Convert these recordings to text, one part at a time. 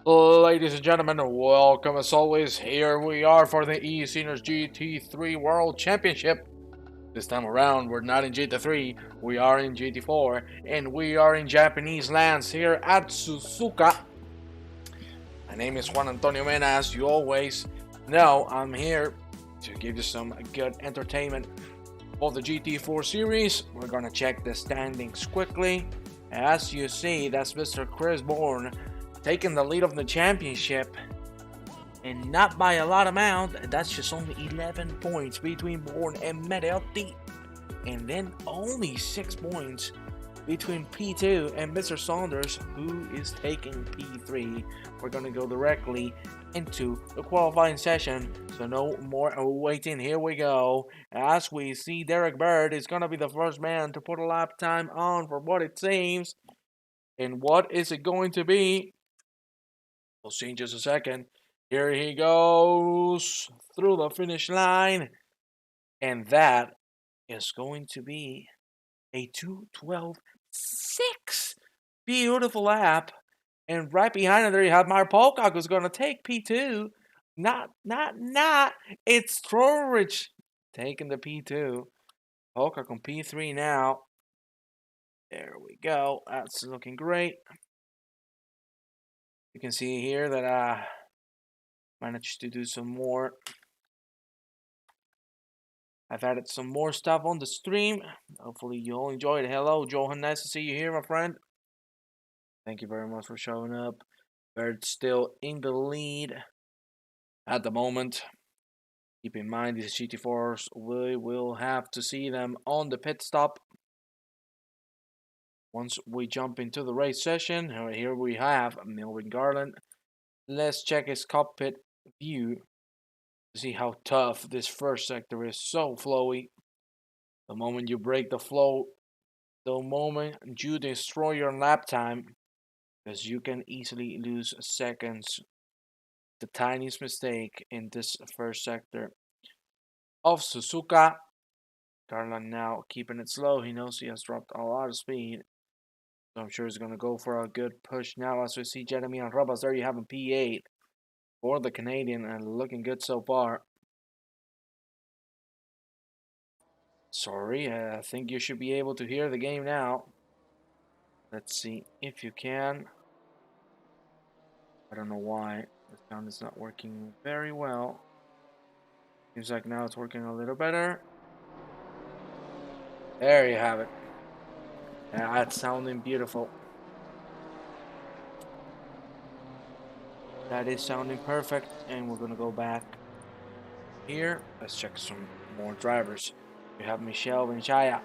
Ladies and gentlemen, welcome as always. Here we are for the eSeniors GT3 World Championship. This time around, we're not in GT3, we are in GT4, and we are in Japanese lands here at Suzuka. My name is Juan Antonio Mena, as you always know. I'm here to give you some good entertainment for the GT4 series. We're gonna check the standings quickly. As you see, that's Mr. Chris Bourne taking the lead of the championship, and not by a lot amount. That's just only 11 points between Bourne and Medeotti, and then only 6 points between P2 and Mr. Saunders, who is taking P3. We're gonna go directly into the qualifying session, so no more waiting. Here we go. As we see, Derek Bird is gonna be the first man to put a lap time on, for what it seems. And what is it going to be? We'll see in just a second. Here he goes through the finish line. And that is going to be a 2:12.6. Beautiful lap. And right behind him there you have Meyer Polcock, who's going to take P2. Not. It's Trowbridge taking the P2. Polcock on P3 now. There we go. That's looking great. You can see here that I managed to do some more. I've added some more stuff on the stream. Hopefully you all enjoyed it. Hello, Johan. Nice to see you here, my friend. Thank you very much for showing up. Bird's still in the lead at the moment. Keep in mind, these GT4s, we will have to see them on the pit stop. Once we jump into the race session, here we have Melvin Garland. Let's check his cockpit view to see how tough this first sector is. So flowy. The moment you break the flow, the moment you destroy your lap time, because you can easily lose seconds. The tiniest mistake in this first sector of Suzuka. Garland now keeping it slow. He knows he has dropped a lot of speed, so I'm sure he's going to go for a good push now. As we see Jeremy and Robas, there you have him, P8 for the Canadian, and looking good so far. Sorry, I think you should be able to hear the game now. Let's see if you can. I don't know why the sound is not working very well. Seems like now it's working a little better. There you have it. That's sounding beautiful. That is sounding perfect, and we're gonna go back here. Let's check some more drivers. You have Michelle Vinchaya.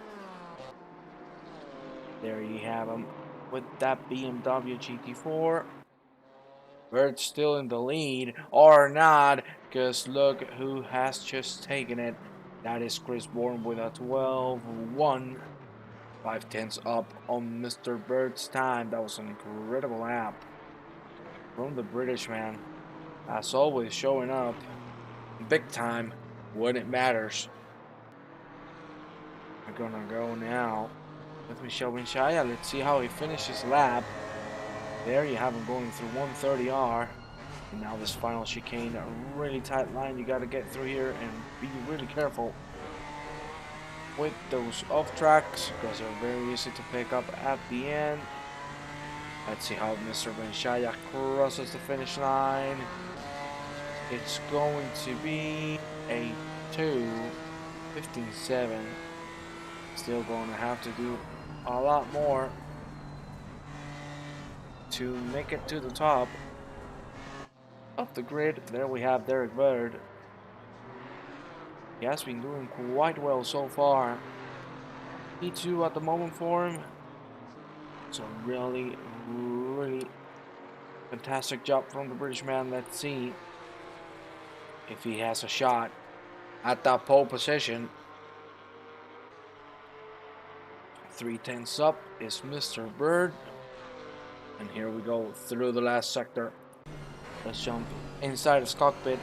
There you have him with that BMW GT4. Bird's still in the lead, or not, because look who has just taken it. That is Chris Bourne with a 12:1. 5/10 up on Mr. Bird's time. That was an incredible lap from the British man. As always, showing up big time when it matters. We're gonna go now with Michel Vinchaya. Let's see how he finishes lap. There you have him going through 130R. And now this final chicane, a really tight line you got to get through here and be really careful with those off tracks, because they're very easy to pick up at the end. Let's see how Mr. Vinchaya crosses the finish line. It's going to be a 2:15.7. Still going to have to do a lot more to make it to the top of the grid. There we have Derek Bird. He has been doing quite well so far. P2 at the moment for him. It's a really fantastic job from the British man. Let's see if he has a shot at that pole position. 3/10 up is Mr. Bird. And here we go through the last sector. Let's jump inside his cockpit.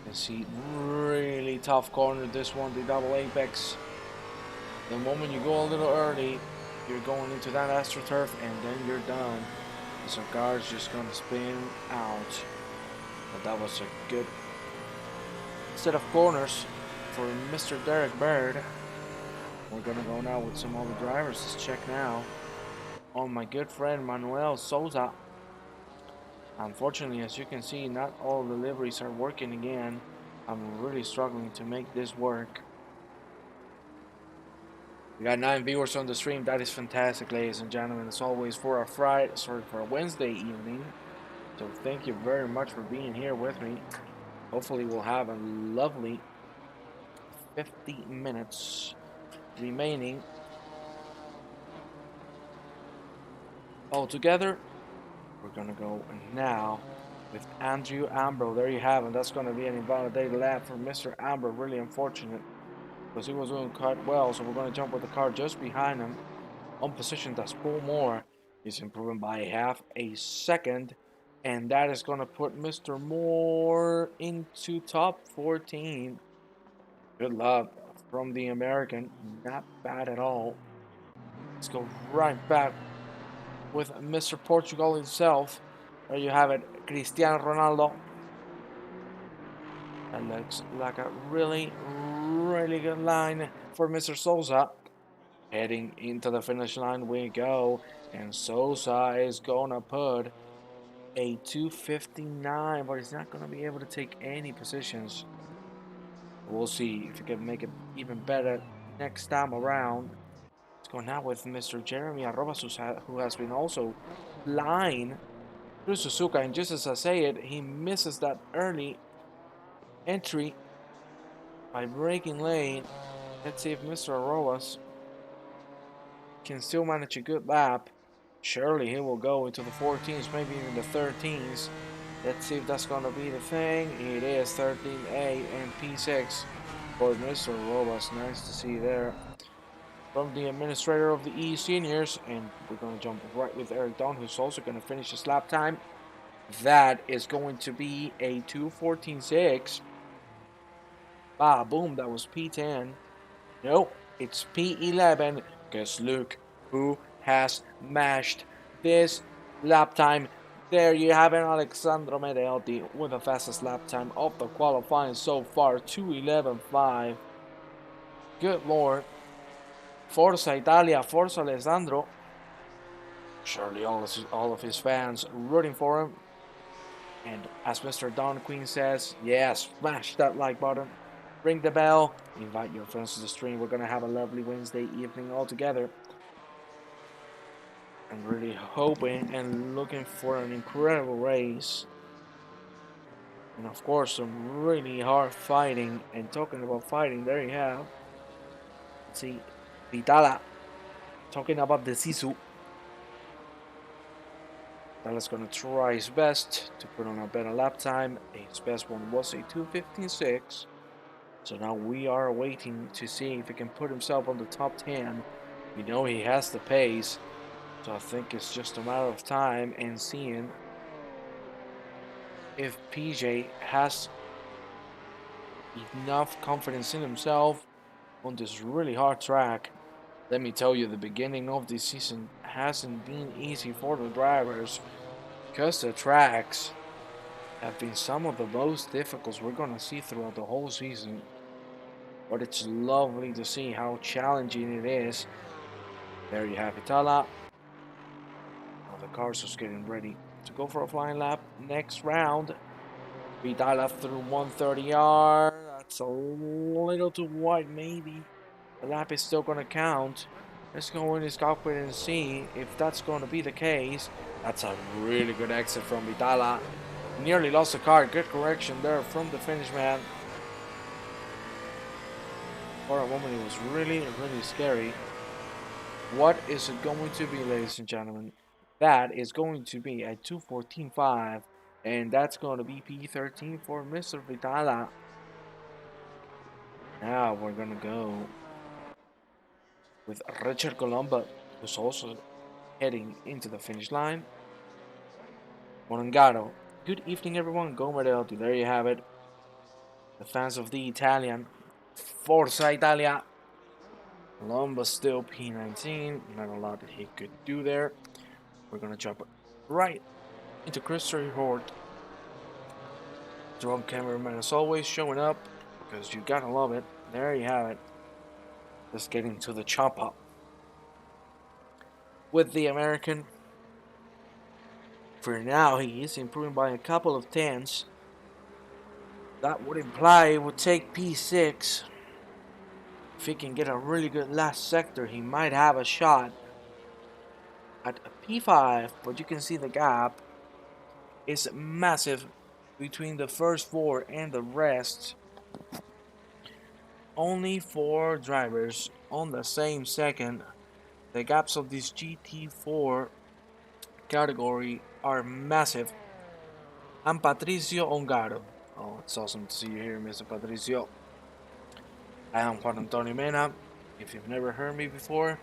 You see, really tough corner this one, the double apex. The moment you go a little early, you're going into that AstroTurf, and then you're done. This car is just gonna spin out. But that was a good set of corners for Mr. Derek Bird. We're gonna go now with some other drivers. Let's check now on my good friend Manuel Souza. Unfortunately, as you can see, not all the liveries are working again. I'm really struggling to make this work. We got 9 viewers on the stream. That is fantastic, ladies and gentlemen. As always, for a Wednesday evening. So thank you very much for being here with me. Hopefully, we'll have a lovely 50 minutes remaining altogether. We're gonna go now with Andrew Ambro. There you have it. That's gonna be an invalidated lap for Mr. Ambro. Really unfortunate because he was doing quite well. So we're gonna jump with the car just behind him on position. That's Paul Moore. He's improving by half a second, and that is gonna put Mr. Moore into top 14. Good luck from the American. Not bad at all. Let's go right back with Mr. Portugal himself. There you have it, Cristiano Ronaldo. That looks like a really good line for Mr. Souza. Heading into the finish line we go, and Souza is gonna put a 2:59, but he's not gonna be able to take any positions. We'll see if he can make it even better next time around. Let's go now with Mr. Jeremy Arrobas, who has been also flying through Suzuka, and just as I say it, he misses that early entry by breaking lane. Let's see if Mr. Arrobas can still manage a good lap. Surely he will go into the 14s, maybe even the 13s. Let's see if that's going to be the thing. It is 13A and P6 for Mr. Arrobas. Nice to see there from the administrator of the eSeniors. And we're going to jump right with Eric Don, who's also going to finish his lap time. That is going to be a 2:14.6. Ah, boom, that was P10. No, it's P11. Because look who has mashed this lap time. There you have it, Alexandro Medeotti with the fastest lap time of the qualifying so far, 2:11.5. Good lord. Forza Italia, Forza Alessandro. Surely all of his fans rooting for him. And as Mr. Don Queen says, yeah, smash that like button, ring the bell, invite your friends to the stream. We're going to have a lovely Wednesday evening all together. I'm really hoping and looking for an incredible race. And of course, some really hard fighting. And talking about fighting, there you have. Let's see, Vitala talking about the Sisu. Vitala's gonna try his best to put on a better lap time. His best one was a 2:15.6. So now we are waiting to see if he can put himself on the top 10. We know he has the pace. So I think it's just a matter of time and seeing if PJ has enough confidence in himself on this really hard track. Let me tell you, the beginning of this season hasn't been easy for the drivers because the tracks have been some of the most difficult we're going to see throughout the whole season. But it's lovely to see how challenging it is. There you have Itala. Now the car's just getting ready to go for a flying lap next round. Vitala through 130R. That's a little too wide, maybe. The lap is still going to count. Let's go in his cockpit and see if that's going to be the case. That's a really good exit from Vitala. Nearly lost the car. Good correction there from the finish man. For a moment, it was really scary. What is it going to be, ladies and gentlemen? That is going to be a 2:14.5. And that's going to be P13 for Mr. Vitala. Now we're going to go with Richard Colombo, who's also heading into the finish line. Morangaro. Good evening, everyone. Go Medeotti. There you have it. The fans of the Italian. Forza Italia. Colombo still P19. Not a lot that he could do there. We're going to jump right into Christopher Horde. Drone cameraman is always showing up because you gotta love it. There you have it. Just getting to the chop up with the American. For now, he is improving by a couple of tenths. That would imply it would take P6. If he can get a really good last sector, he might have a shot at a P5, but you can see the gap is massive between the first four and the rest. Only four drivers on the same second. The gaps of this GT4 category are massive. I'm Patricio Ongaro. Oh, it's awesome to see you here, Mr. Patricio. I am Juan Antonio Mena. If you've never heard me before,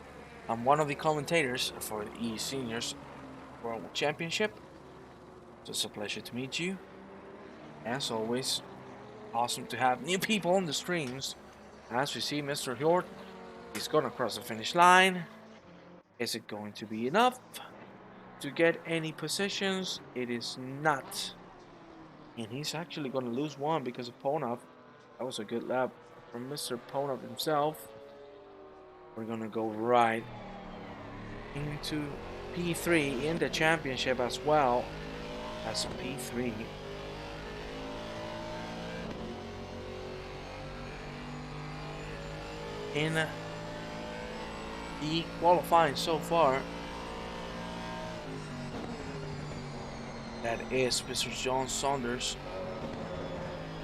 I'm one of the commentators for the eSeniors World Championship. It's a pleasure to meet you. As always, awesome to have new people on the streams. As we see Mr. Hjort, he's gonna cross the finish line. Is it going to be enough to get any positions? It is not. And he's actually gonna lose one because of Ponov. That was a good lap from Mr. Ponov himself. We're gonna go right into P3 in the championship as well as P3. In the qualifying so far, that is Mr. John Saunders.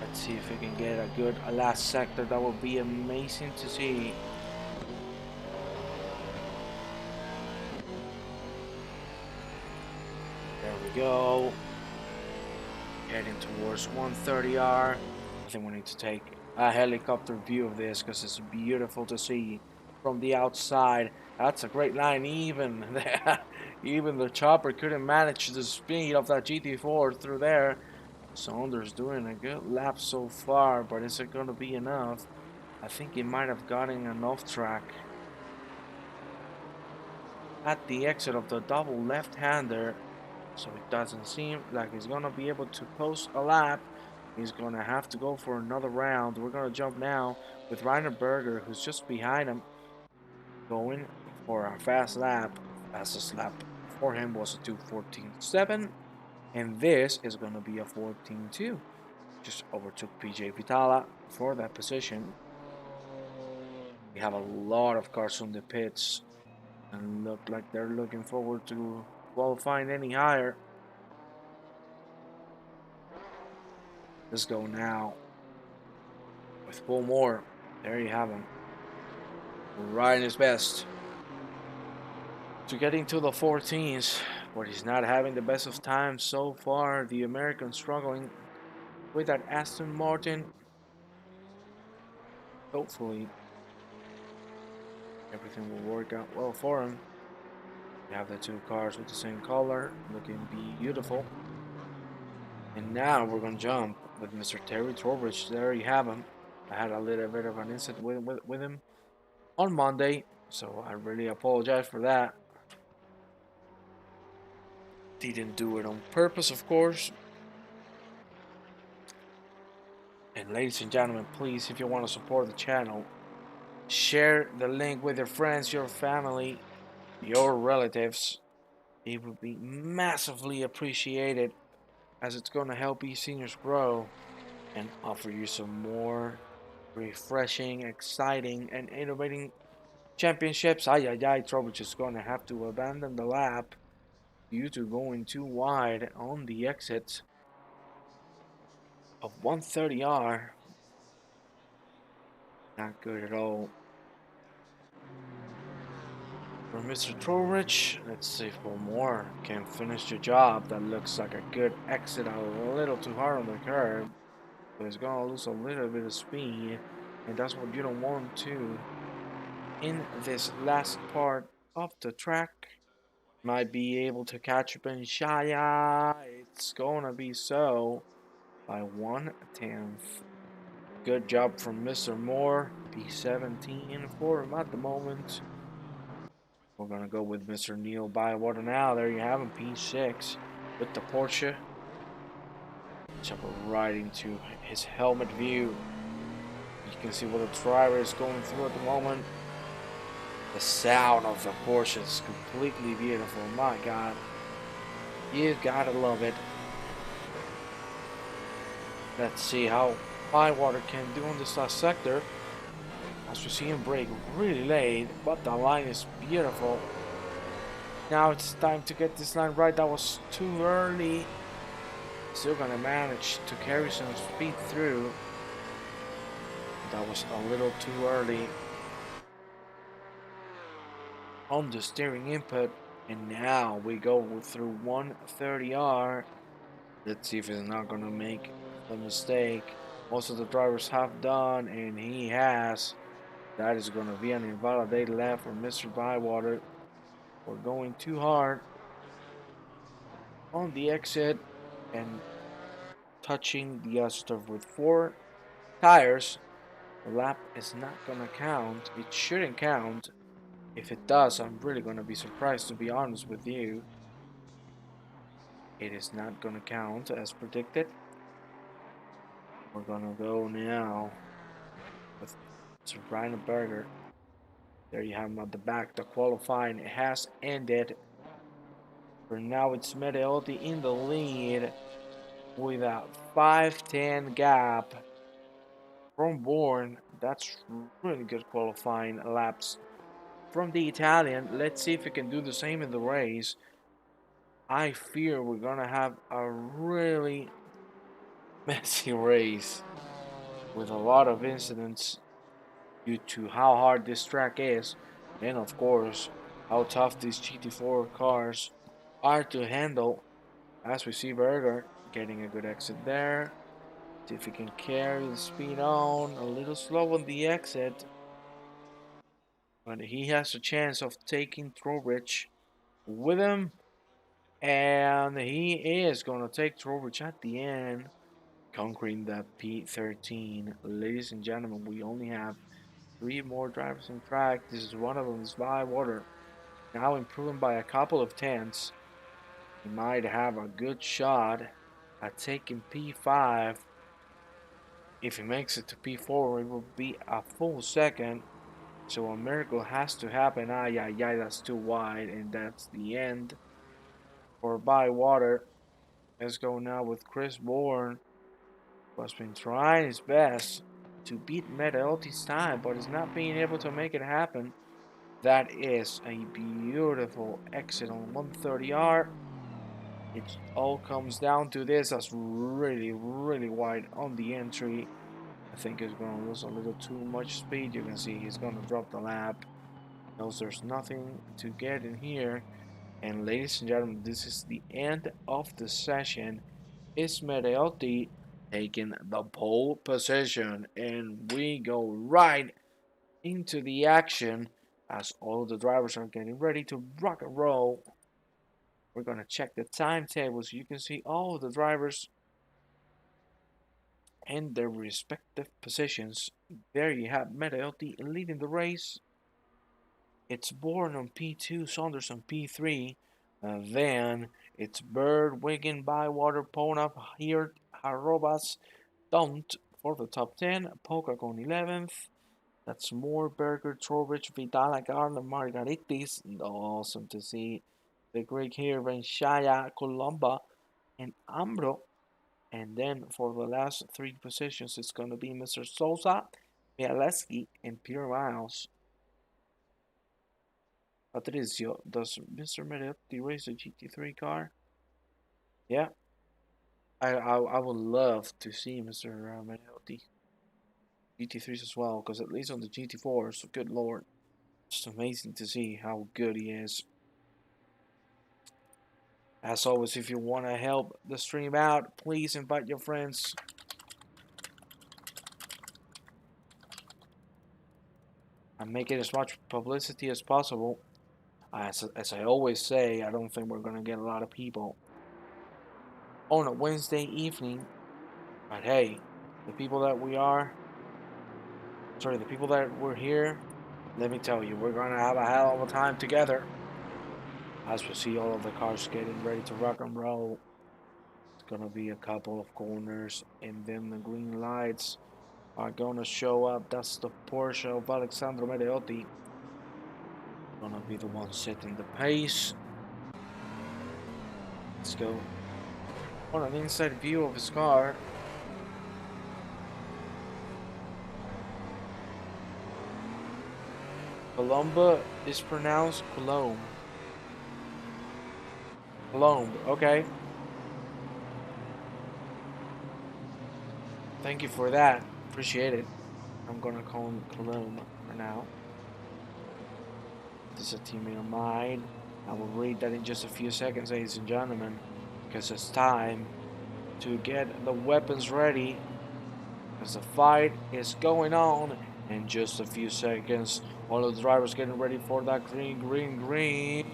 Let's see if we can get a good last sector. That would be amazing to see. There we go. Heading towards 130R. I think we need to take a helicopter view of this because it's beautiful to see from the outside. That's a great line. Even the chopper couldn't manage the speed of that GT4 through there. Saunders doing a good lap so far, but is it going to be enough? I think he might have gotten an off track at the exit of the double left-hander, so it doesn't seem like he's going to be able to post a lap. He's going to have to go for another round. We're going to jump now with Rainer Berger, who's just behind him, going for a fast lap. Fastest lap for him was a 2:14.7, and this is going to be a 14.2. Just overtook PJ Vitala for that position. We have a lot of cars on the pits and look like they're looking forward to qualifying any higher. Let's go now with Paul Moore. There you have him, riding his best to get into the 14s, but he's not having the best of times so far. The American struggling with that Aston Martin. Hopefully everything will work out well for him. We have the two cars with the same color, looking beautiful. And now we're gonna jump with Mr. Terry Trowbridge. There you have him. I had a little bit of an incident with him on Monday, so I really apologize for that. Didn't do it on purpose, of course. And ladies and gentlemen, please, if you want to support the channel, share the link with your friends, your family, your relatives. It would be massively appreciated, as it's going to help eSeniors grow and offer you some more refreshing, exciting, and innovating championships. Trowbridge is going to have to abandon the lap due to going too wide on the exit of 130R. Not good at all for Mr. Trowbridge. Let's see if one more can finish the job. That looks like a good exit, a little too hard on the curb. But he's going to lose a little bit of speed, and that's what you don't want to in this last part of the track. Might be able to catch up in Shaya. It's gonna be so by 1/10. Good job from Mr. Moore. P17 for him at the moment. We're gonna go with Mr. Neil Bywater now. There you have him, P6 with the Porsche. Jump right into his helmet view. You can see what the driver is going through at the moment. The sound of the Porsche is completely beautiful. My God, you gotta love it. Let's see how Bywater can do in this last sector. As we see him brake really late, but the line is beautiful. Now it's time to get this line right. That was too early. Still gonna manage to carry some speed through. That was a little too early on the steering input. And now we go through 130R. Let's see if he's not gonna make the mistake most of the drivers have done, and he has. That is gonna be an invalidated lap for Mr. Bywater. We're going too hard on the exit and touching the astroturf with 4 tires. The lap is not gonna count. It shouldn't count. If it does, I'm really gonna be surprised, to be honest with you. It is not gonna count as predicted. We're gonna go now with Sir Ryan Berger. There you have him at the back. The qualifying has ended. For now, it's Medeotti in the lead with a 5:10 gap from Bourne. That's really good qualifying laps from the Italian. Let's see if we can do the same in the race. I fear we're gonna have a really messy race with a lot of incidents due to how hard this track is, and of course how tough these GT4 cars are to handle. As we see Berger getting a good exit there. See if he can carry the speed on. A little slow on the exit, but he has a chance of taking Trowbridge with him, and he is going to take Trowbridge at the end, conquering that P13. Ladies and gentlemen, we only have 3 more drivers on track. This is one of them, is Bywater. Now improving by a couple of tenths. He might have a good shot at taking P5. If he makes it to P4, it will be a full second. So a miracle has to happen. Yeah, that's too wide, and that's the end for Bywater. Let's go now with Chris Bourne, who has been trying his best to beat Medeotti's time, but is not being able to make it happen. That is a beautiful exit on 130R. It all comes down to this. That's really, really wide on the entry. I think he's going to lose a little too much speed. You can see he's going to drop the lap. Knows there's nothing to get in here. And ladies and gentlemen, this is the end of the session. It's Medeotti taking the pole position. And we go right into the action as all the drivers are getting ready to rock and roll. We're going to check the timetables. You can see all the drivers and their respective positions. There you have Medeotti leading the race. It's Bourne on P2, Saunders on P3. Then it's Bird, Wigan, Bywater, Pona, Hirt, Harrobas, Dunt for the top 10. Pocock on 11th. That's more Berger, Trowbridge, Vidal, Garland, Margaritis. Awesome to see the Greek here, Shaya, Colomba, and Ambro. And then for the last 3 positions, it's going to be Mr. Souza, Bialeski, and Pierre Miles. Patrizio, does Mr. Medeotti race a GT3 car? Yeah, I would love to see Mr. Medeotti GT3s as well, because at least on the GT4s, good lord, it's amazing to see how good he is. As always, if you want to help the stream out, please invite your friends. And make it as much publicity as possible. As I always say, I don't think we're going to get a lot of people on a Wednesday evening. But hey, the people that we are, sorry, the people that were here, let me tell you, we're gonna have a hell of a time together. As we see all of the cars getting ready to rock and roll. It's gonna be a couple of corners, and then the green lights are gonna show up. That's the Porsche of Alexandro Mereotti. Gonna be the one setting the pace. Let's go on an inside view of his car. Colombo is pronounced Colombe. Colombe, okay. Thank you for that. Appreciate it. I'm gonna call him Colombe for now. This is a teammate of mine. I will read that in just a few seconds, ladies and gentlemen, because it's time to get the weapons ready, as the fight is going on. In just a few seconds, all of the drivers getting ready for that green,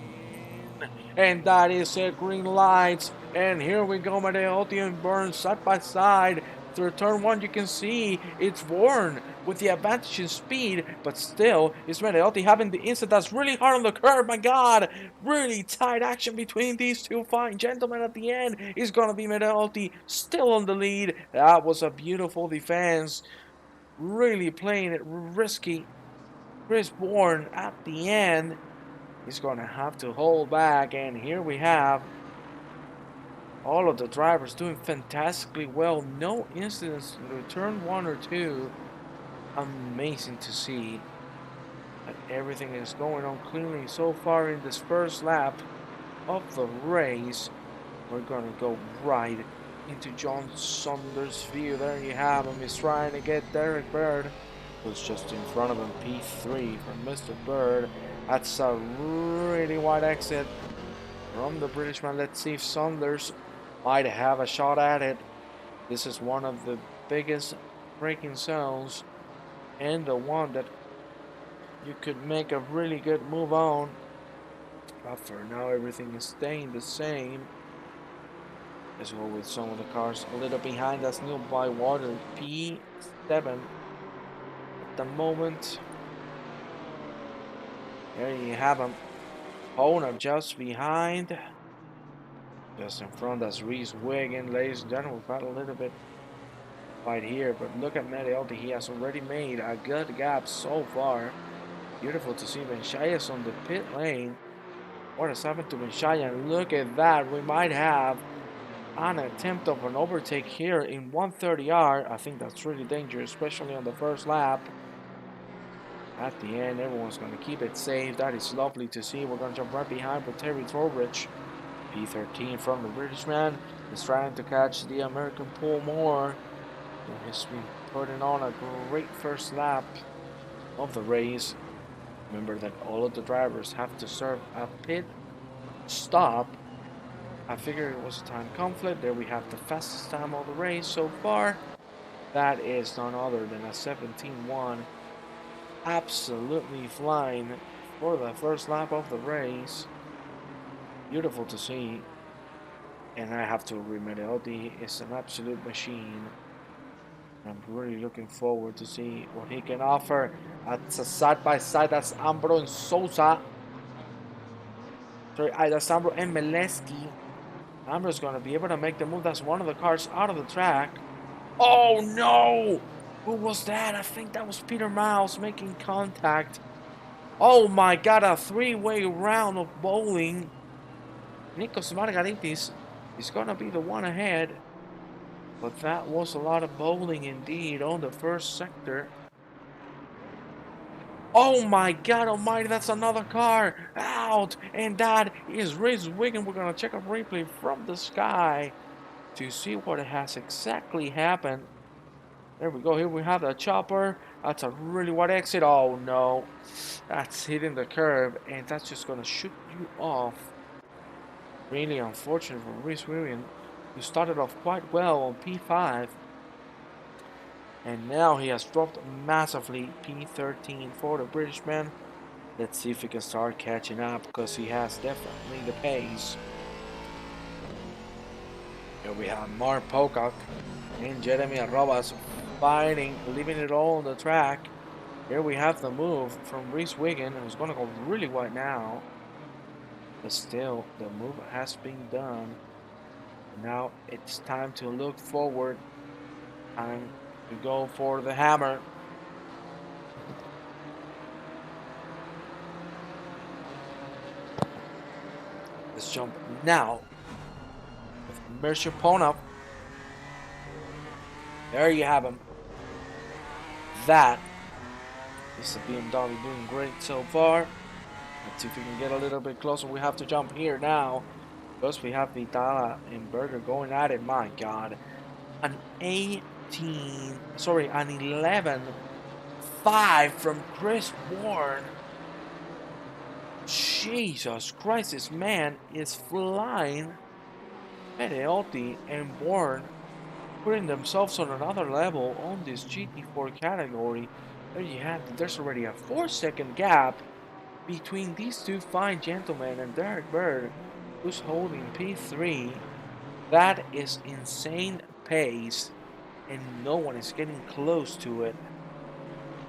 and that is it, green lights. And here we go, Mereotti and Burns side by side. Through turn one, you can see it's Warren with the advantage in speed, but still, it's Mereotti having the instant that's really hard on the curve. My God, really tight action between these two fine gentlemen at the end. It's gonna be Mereotti still on the lead. That was a beautiful defense, really playing it risky. Chris Bourne at the end is gonna have to hold back, and here we have all of the drivers doing fantastically well. No incidents in turn one or two. Amazing to see that everything is going on cleanly so far in this first lap of the race. We're gonna go right into John Saunders' view. There you have him. He's trying to get Derek Bird, who's just in front of him. P3 from Mr. Bird. That's a really wide exit from the Britishman. Let's see if Saunders might have a shot at it. This is one of the biggest braking zones, and the one that you could make a really good move on. But for now, everything is staying the same. As well with some of the cars a little behind us, Neil Bywater, P7 at the moment. There you have him. Owner just behind. Just in front, that's Reese Wiggin. Ladies and gentlemen, we've got a little bit fight here, but look at Mereotti. He has already made a good gap so far. Beautiful to see Benchayas on the pit lane. What has happened to Benchaya? Look at that. We might have an attempt of an overtake here in 130R. I think that's really dangerous, especially on the first lap. At the end, everyone's going to keep it safe. That is lovely to see. We're going to jump right behind for Terry Trowbridge. P13 from the British man is trying to catch the American Paul Moore, who has been putting on a great first lap of the race. Remember that all of the drivers have to serve a pit stop. I figured it was a time conflict. There we have the fastest time of the race so far. That is none other than a 17-1. Absolutely flying for the first lap of the race. Beautiful to see. And I have to agree, Mereotti is an absolute machine. I'm really looking forward to see what he can offer. That's a side-by-side. That's Ambro and Sousa. Sorry, that's Ambro and Meleski. Ambro's going to be able to make the move. That's one of the cars out of the track. Oh, no! Who was that? I think that was Peter Miles making contact. Oh, my God. A three-way round of bowling. Nikos Margaritis is going to be the one ahead. But that was a lot of bowling indeed on the first sector. Oh my God almighty, that's another car out. And that is Reese Wiggin. We're going to check a replay from the sky to see what has exactly happened. There we go. Here we have the chopper. That's a really wide exit. Oh no. That's hitting the curb. And that's just going to shoot you off. Really unfortunate for Reese Wiggin, who started off quite well on P5. And now he has dropped massively. P13 for the British man. Let's see if he can start catching up, because he has definitely the pace. Here we have Mark Pocock and Jeremy Arrobas fighting, leaving it all on the track. Here we have the move from Reese Wiggin, who's going to go really wide now. But still, the move has been done. Now it's time to look forward. Time to go for the hammer. Let's jump now with Mircea Ponov. There you have him. That is the BMW doing great so far. Let's see if we can get a little bit closer. We have to jump here now. Because we have Vitala and Berger going at it. My God. An 11.5 from Chris Bourne. Jesus Christ, this man is flying. Pereotti and Bourne putting themselves on another level on this GT4 category. There you have it. There's already a 4-second gap between these two fine gentlemen and Derek Bird, who's holding P3. That is insane pace, and no one is getting close to it.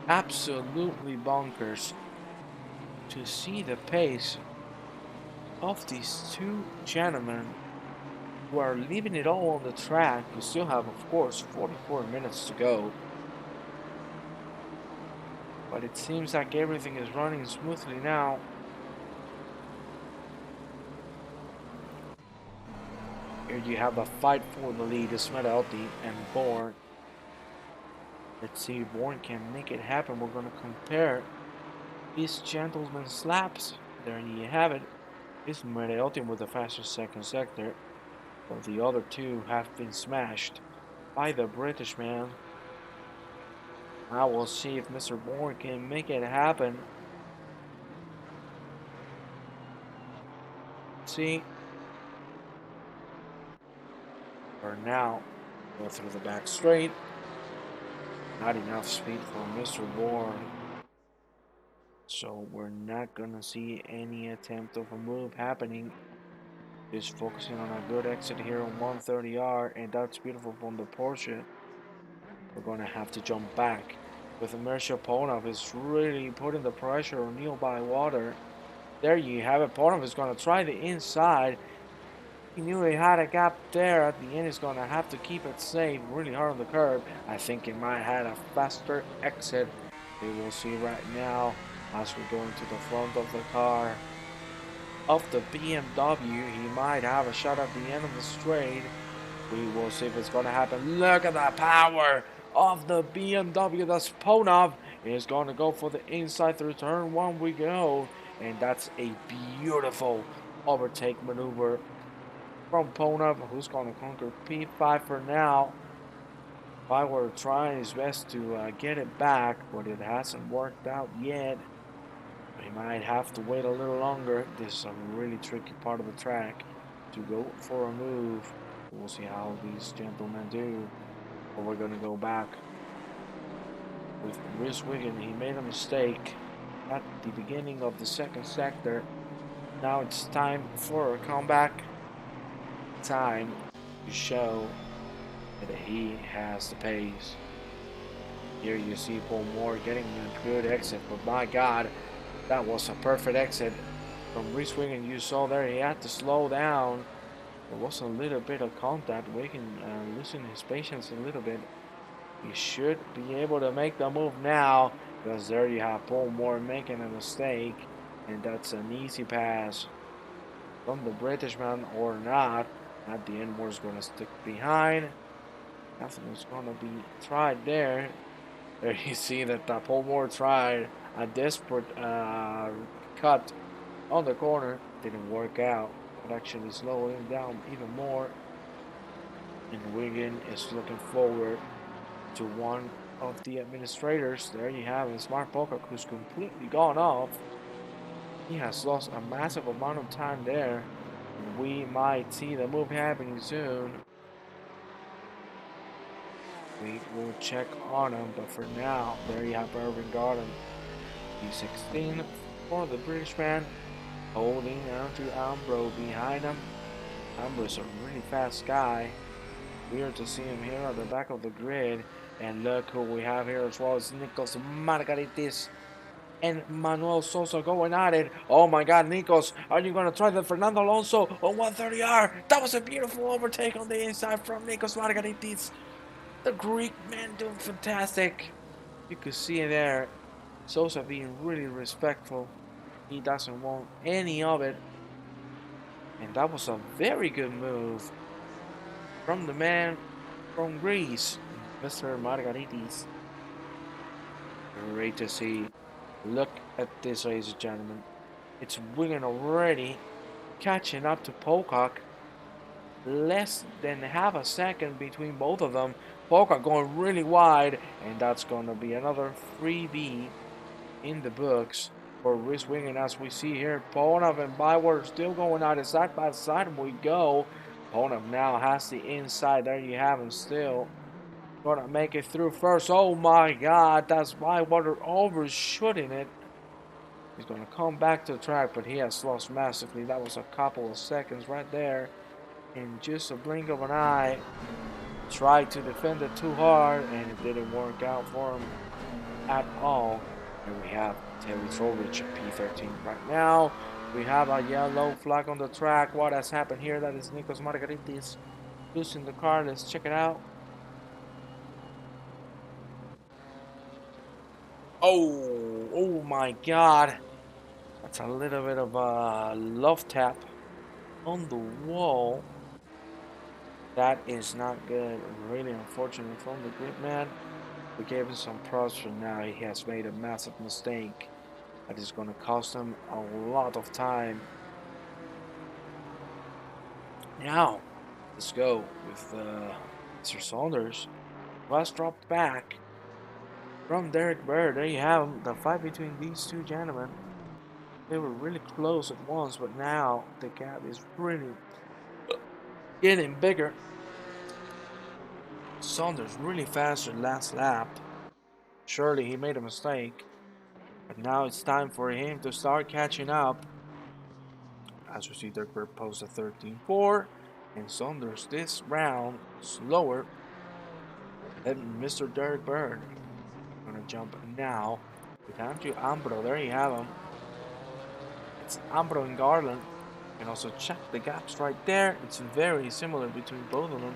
Absolutely bonkers to see the pace of these two gentlemen who are leaving it all on the track. We still have, of course, 44 minutes to go. But it seems like everything is running smoothly now. Here you have a fight for the lead. Smedelti and Bourne. Let's see if Bourne can make it happen. We're going to compare these gentlemen's laps. There you have it. It's Smedelti with the fastest second sector. But the other two have been smashed by the British man. Now we'll see if Mr. Bourne can make it happen. See. For now, go through the back straight. Not enough speed for Mr. Bourne. So we're not gonna see any attempt of a move happening. Just focusing on a good exit here on 130R, and that's beautiful from the Porsche. We're gonna have to jump back. With Mircea Ponov is really putting the pressure on Neil Bywater. There you have it. Ponov is gonna try the inside. He knew he had a gap there. At the end, he's gonna have to keep it safe, really hard on the curb. I think he might have a faster exit. We will see right now as we go into the front of the car of the BMW. He might have a shot at the end of the straight. We will see if it's gonna happen. Look at the power of the BMW. That's Ponov is going to go for the inside through turn one. We go, and that's a beautiful overtake maneuver from Ponov, who's going to conquer P5 for now. Bywater trying his best to get it back, but it hasn't worked out yet. He might have to wait a little longer. This is a really tricky part of the track to go for a move. We'll see how these gentlemen do. But we're going to go back with Reese Wiggin. He made a mistake at the beginning of the second sector. Now it's time for a comeback. Time to show that he has the pace. Here you see Paul Moore getting a good exit, but my God, that was a perfect exit from Reese Wiggin. You saw there he had to slow down. There was a little bit of contact. Wiggin losing his patience a little bit. He should be able to make the move now, because there you have Paul Moore making a mistake, and that's an easy pass from the British man or not. At the end, Moore's going to stick behind. Nothing was going to be tried there. There you see that Paul Moore tried a desperate cut on the corner. Didn't work out. It actually slowed him down even more. And Wiggin is looking forward to one of the administrators. There you have it, Smart Pocock, who's completely gone off. He has lost a massive amount of time there. We might see the move happening soon. We will check on him, but for now, there you have Irving Garden. He's 16 for the British man, holding on to Ambro behind him. Ambro's a really fast guy. Weird to see him here at the back of the grid. And look who we have here as well as Nikos Margaritis and Manuel Sosa going at it. Oh my god, Nikos, are you going to try the Fernando Alonso on 130R? That was a beautiful overtake on the inside from Nikos Margaritis. The Greek man doing fantastic. You could see there, Sosa being really respectful. He doesn't want any of it. And that was a very good move from the man from Greece, Mr. Margaritis. Great to see. Look at this, ladies and gentlemen. It's Wigan already catching up to Pocock. Less than half a second between both of them. Pocock going really wide, and that's going to be another freebie in the books for Rhys Wigan. As we see here, Ponov and Byward still going at it side by side. We go. Ponov now has the inside. There you have him still. Gonna make it through first. Oh my god, that's Bywater overshooting it. He's gonna come back to the track, but he has lost massively. That was a couple of seconds right there. In just a blink of an eye. Tried to defend it too hard, and it didn't work out for him at all. Here we have Terry Trowbridge at P13 right now. We have a yellow flag on the track. What has happened here? That is Nikos Margaritis losing the car. Let's check it out. Oh my god. That's a little bit of a love tap on the wall. That is not good. Really unfortunate from the grid man. We gave him some props, but now he has made a massive mistake. That is going to cost him a lot of time. Now, let's go with Mr. Saunders. Was dropped back from Derek Bird. There you have him. The fight between these two gentlemen. They were really close at once, but now the gap is really getting bigger. Saunders really faster last lap. Surely he made a mistake. But now it's time for him to start catching up. As we see, Derek Bird posts a 13.4. And Saunders this round slower than Mr. Derek Bird. Gonna jump now with Andrew Ambro. There you have him. It's Ambro and Garland. You can also check the gaps right there. It's very similar between both of them.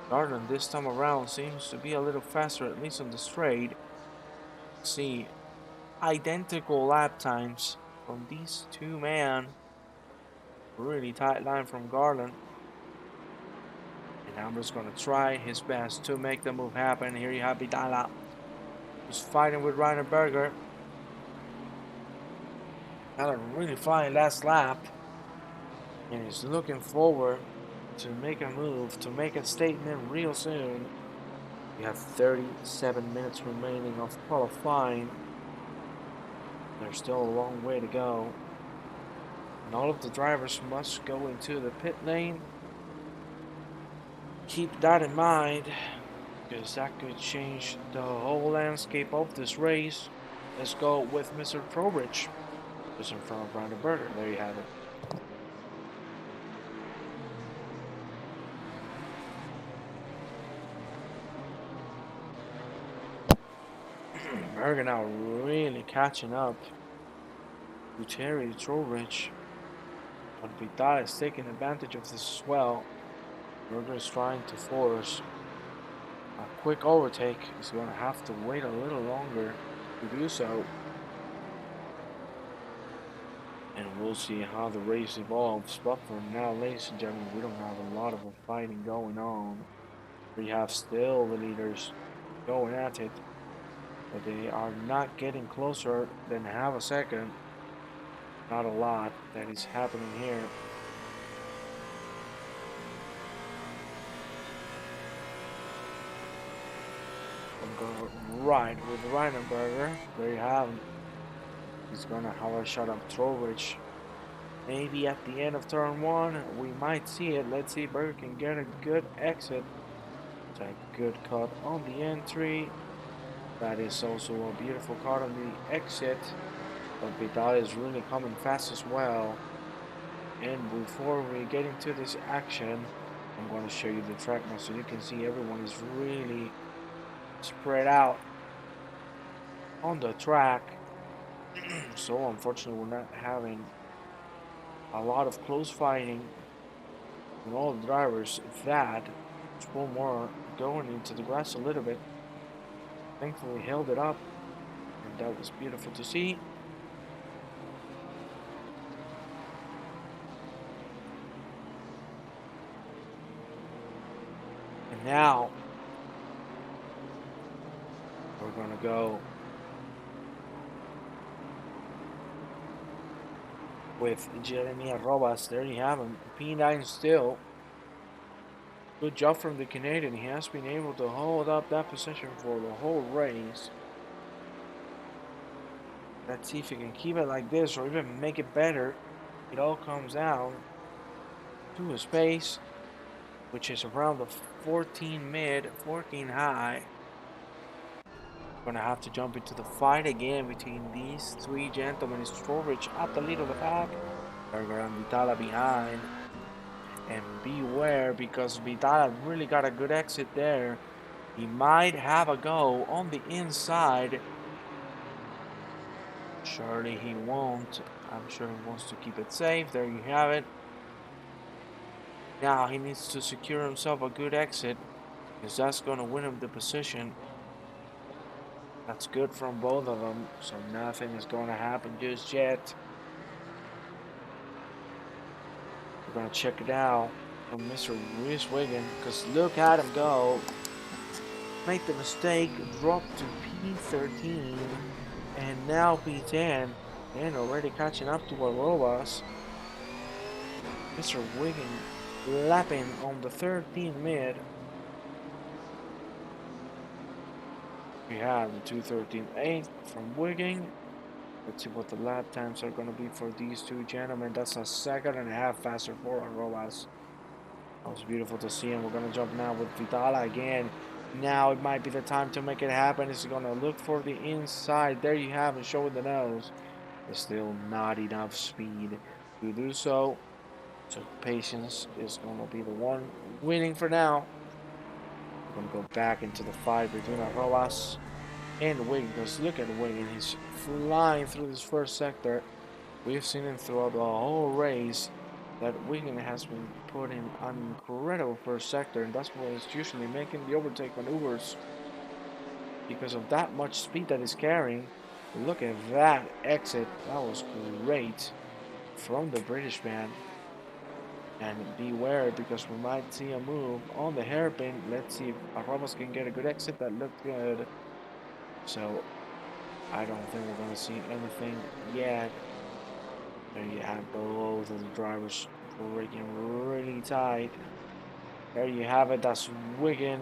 Garland this time around seems to be a little faster, at least on the straight. See, identical lap times from these two men. Really tight line from Garland. And Ambro's gonna try his best to make the move happen. Here you have Vidala, who's fighting with Rainer Berger. Had a really flying last lap, and he's looking forward to make a move, to make a statement real soon. We have 37 minutes remaining of qualifying. There's still a long way to go. And all of the drivers must go into the pit lane. Keep that in mind, because that could change the whole landscape of this race. Let's go with Mr. Trowbridge. Just in front of Brandon Berger. There you have it. Berger now really catching up to Terry Trowbridge. But Vidal is taking advantage of this as well. Berger is trying to force a quick overtake. He's going to have to wait a little longer to do so. And we'll see how the race evolves. But for now, ladies and gentlemen, we don't have a lot of fighting going on. We have still the leaders going at it. But they are not getting closer than half a second. Not a lot that is happening here. I'm going right with Reinenberger. There you have him. He's gonna have a shot at Trowbridge. Maybe at the end of turn 1, we might see it. Let's see if Berger can get a good exit. It's a good cut on the entry. That is also a beautiful cut on the exit. But Vidal is really coming fast as well. And before we get into this action, I'm going to show you the track now so you can see everyone is really spread out on the track. So unfortunately, we're not having a lot of close fighting with all the drivers. That one more going into the grass a little bit. Thankfully, held it up, and that was beautiful to see. And now we're gonna go with Jeremy Arrobas. There you have him, P9 still. Good job from the Canadian. He has been able to hold up that position for the whole race. Let's see if he can keep it like this or even make it better. It all comes down to his pace, which is around the 14 mid, 14 high. Gonna have to jump into the fight again between these three gentlemen. Strovich at the lead of the pack, Berger and Vitala behind. And beware, because Vitala really got a good exit there. He might have a go on the inside. Surely he won't. I'm sure he wants to keep it safe. There you have it. Now he needs to secure himself a good exit, because that's going to win him the position. That's good from both of them, so nothing is going to happen just yet. We're going to check it out from Mr. Reese Wiggin, because look at him go. Make the mistake, drop to P13, and now P10, and already catching up to Arrobas. Mr. Wiggin lapping on the 13 mid. We have the 2:13.8 from Wiggin. Let's see what the lap times are going to be for these two gentlemen. That's a second and a half faster for Arrobas. That was beautiful to see, and we're going to jump now with Vitala again. Now it might be the time to make it happen. He's going to look for the inside. There you have it, showing the nose. There's still not enough speed to do so. So patience is going to be the one winning for now. We're going to go back into the fight between Arrobas and Wiggin. Because look at Wiggin. He's flying through this first sector. We've seen him throughout the whole race that Wiggin has been putting an incredible first sector, and that's why he's usually making the overtake maneuvers because of that much speed that he's carrying. Look at that exit. That was great from the British man. And beware, because we might see a move on the hairpin. Let's see if Arrobas can get a good exit. That looked good. So I don't think we're going to see anything yet. There you have both of the drivers breaking really tight. There you have it. That's Wiggin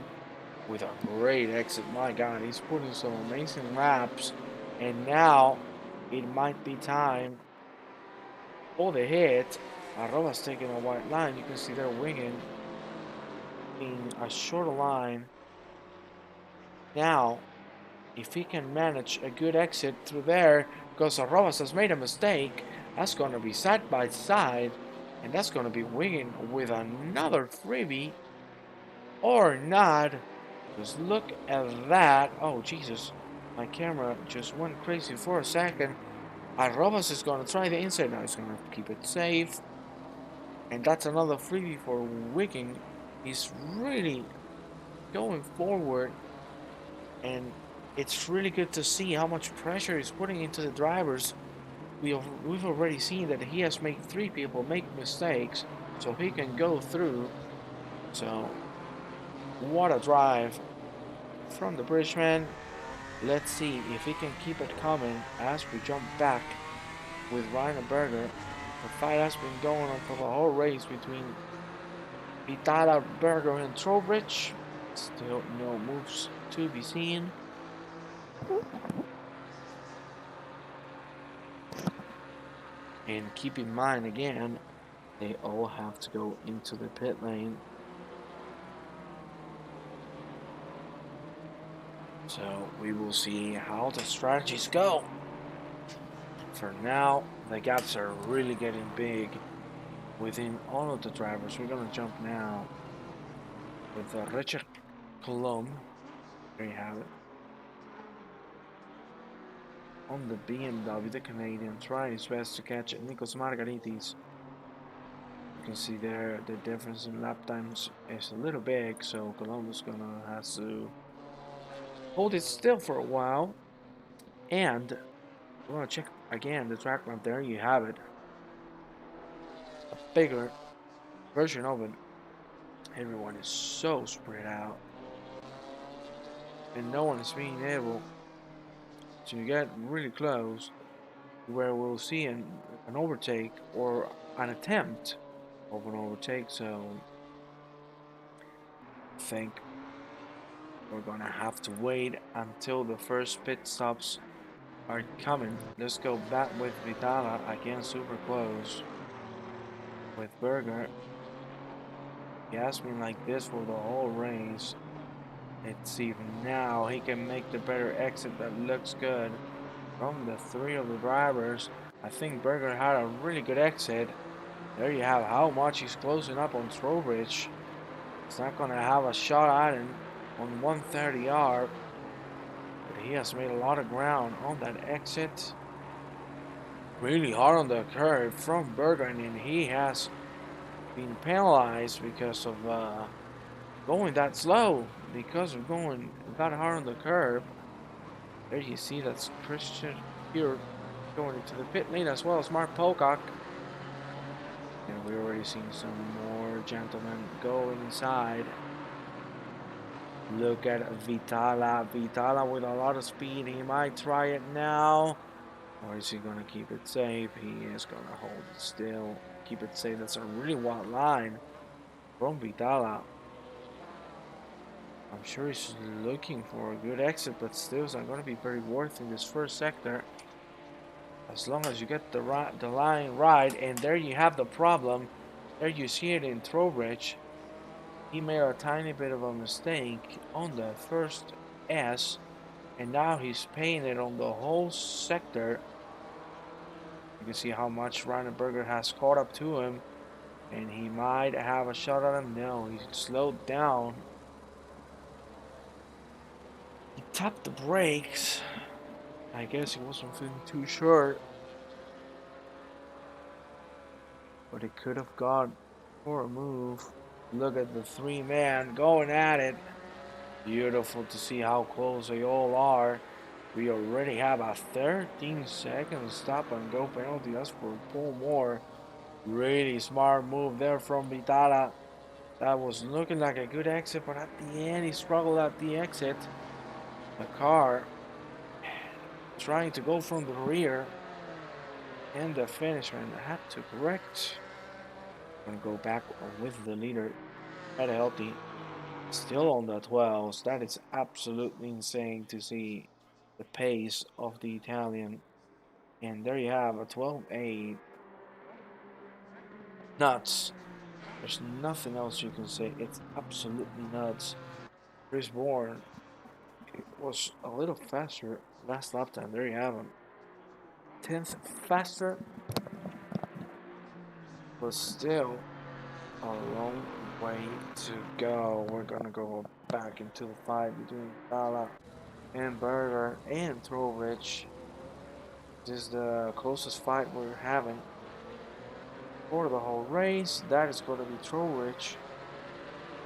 with a great exit. My God, he's putting some amazing laps. And now it might be time for the hit. Arrobas taking a white line. You can see there Wiggin in a shorter line. Now, if he can manage a good exit through there, because Arrobas has made a mistake, that's going to be side by side, and that's going to be Wiggin with another freebie, or not. Just look at that. Oh, Jesus. My camera just went crazy for a second. Arrobas is going to try the inside. Now he's going to keep it safe. And that's another freebie for Wiggin. He's really going forward, and it's really good to see how much pressure he's putting into the drivers. We've already seen that he has made 3 people make mistakes, so he can go through. So what a drive from the Bridgeman. Let's see if he can keep it coming as we jump back with Ryan Berger. The fight has been going on for the whole race between Vitala, Berger, and Trowbridge. Still no moves to be seen. And keep in mind again, they all have to go into the pit lane. So we will see how the strategies go. For now, the gaps are really getting big within all of the drivers. We're going to jump now with Richard Colomb. There you have it. On the BMW, the Canadian trying his best to catch Nikos Margaritis. You can see there the difference in lap times is a little big, so Columbus gonna have to hold it still for a while. And we're gonna check again the track map. There you have it, a bigger version of it. Everyone is so spread out, and no one is being able to get really close where we'll see an overtake or an attempt of an overtake. So I think we're gonna have to wait until the first pit stops are coming. Let's go back with Vitala again, super close with Berger. He has been like this for the whole race. Let's see if now he can make the better exit that looks good. From the three of the drivers, I think Berger had a really good exit. There you have how much he's closing up on Trowbridge. He's not going to have a shot at him on 130R, but he has made a lot of ground on that exit. Really hard on the curve from Berger, and he has been penalized because of going that slow, because of going that hard on the curb. There you see that's Christian here going into the pit lane as well as Mark Pocock. And we're already seeing some more gentlemen going inside. Look at Vitala. Vitala with a lot of speed. He might try it now. Or is he going to keep it safe? He is going to hold it still. Keep it safe. That's a really wide line from Vitala. I'm sure he's looking for a good exit, but still it's not going to be very worth in this first sector. As long as you get the line right, and there you have the problem. There you see it in Trowbridge. He made a tiny bit of a mistake on the first S, and now he's paying it on the whole sector. You can see how much Berger has caught up to him, and he might have a shot at him. No, he slowed down. He tapped the brakes. I guess he wasn't feeling too sure. But it could have gone for a move. Look at the three men going at it. Beautiful to see how close they all are. We already have a 13-second stop and go penalty. That's for Paul Moore. Really smart move there from Vitala. That was looking like a good exit, but at the end he struggled at the exit. The car trying to go from the rear, and the finisher had to correct. I'm gonna go back with the leader at healthy, still on the 12s. That is absolutely insane to see the pace of the Italian. And there you have a 12.8. Nuts. There's nothing else you can say. It's absolutely nuts. Chris Bourne was a little faster last lap time. There you have him. 10th faster, but still a long way to go. We're gonna go back into the fight between Bala and Berger and Trowbridge. This is the closest fight we're having for the whole race. That is going to be Trowbridge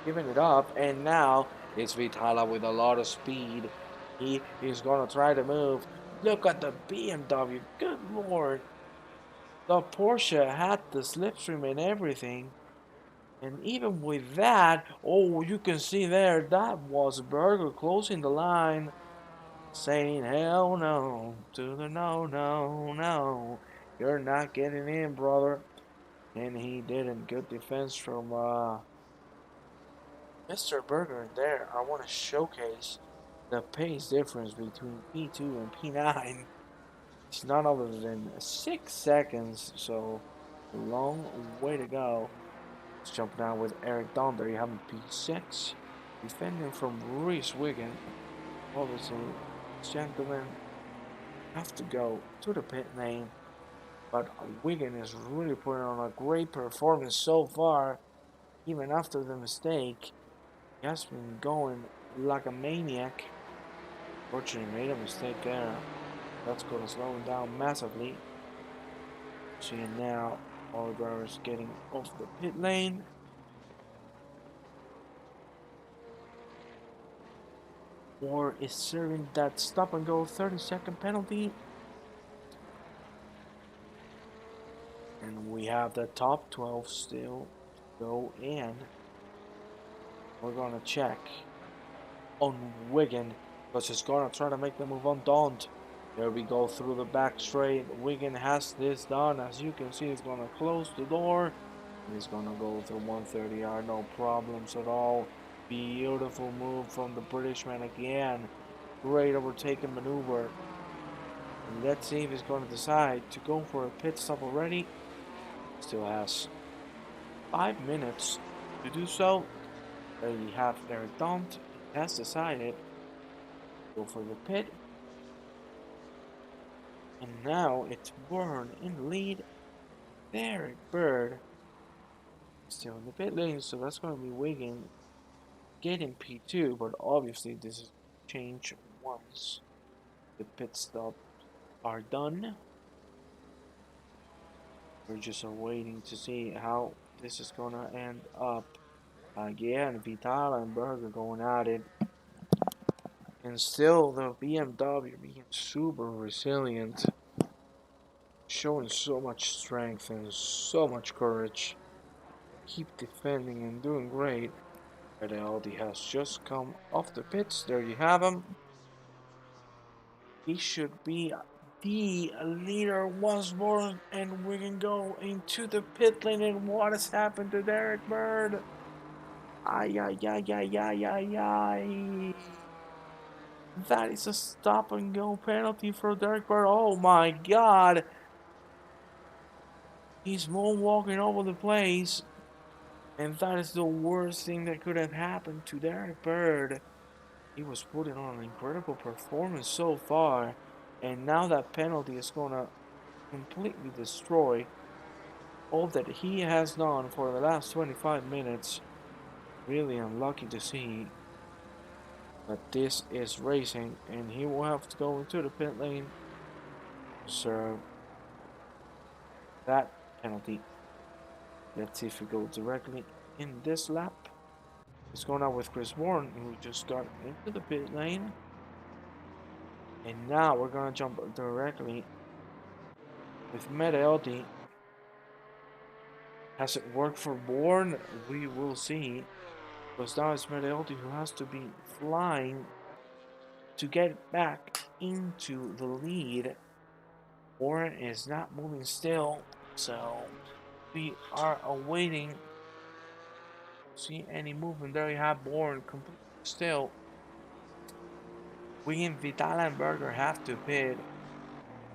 giving it up, and now it's Vitala with a lot of speed. He is going to try to move. Look at the BMW. Good lord. The Porsche had the slipstream and everything. And even with that, oh, you can see there, that was Berger closing the line, saying hell no to the no, no, no. You're not getting in, brother. And he didn't. Good defense from Mr. Berger there. I want to showcase the pace difference between P2 and P9. It's none other than 6 seconds, so a long way to go. Let's jump down with Eric Donder. You have a P6. Defending from Reese Wiggin. Obviously, gentlemen have to go to the pit lane. But Wiggin is really putting on a great performance so far. Even after the mistake, he has been going like a maniac. Fortunately, made a mistake there. That's going to slow him down massively. Seeing now, Oliver is getting off the pit lane. Or is serving that stop and go 30-second penalty. And we have the top 12 still to go in. We're gonna check on Wigan because he's gonna try to make the move on Daunt. There we go through the back straight. Wigan has this done. As you can see, he's gonna close the door. And he's gonna go through 130R, no problems at all. Beautiful move from the Britishman again. Great overtaking maneuver. And let's see if he's gonna decide to go for a pit stop already. Still has 5 minutes to do so. There you have Eric Daunt. He has decided to go for the pit. And now it's Bourne in the lead. Derek Bird still in the pit lane, so that's going to be Wigan getting P2, but obviously this is change once the pit stops are done. We're just waiting to see how this is going to end up. Again, Vital and Berger going at it. And still the BMW being super resilient, showing so much strength and so much courage. Keep defending and doing great. Red Audi has just come off the pits. There you have him. He should be the leader once more, and we can go into the pit lane. And what has happened to Derek Bird? Ay, ay, ay, ay, ay, ay, ay. That is a stop and go penalty for Derek Bird. Oh my god. He's moonwalking over the place. And that is the worst thing that could have happened to Derek Bird. He was putting on an incredible performance so far. And now that penalty is going to completely destroy all that he has done for the last 25 minutes. Really unlucky to see that this is racing, and he will have to go into the pit lane to serve that penalty. Let's see if we go directly in this lap. What's going on with Chris Bourne, who just got into the pit lane. And now we're going to jump directly with Medeotti. Has it worked for Bourne? We will see. Because now it's Medeotti who has to be flying to get back into the lead. Bourne is not moving still, so we are awaiting to see any movement. There you have Bourne completely still. We and Vital and Berger have to pit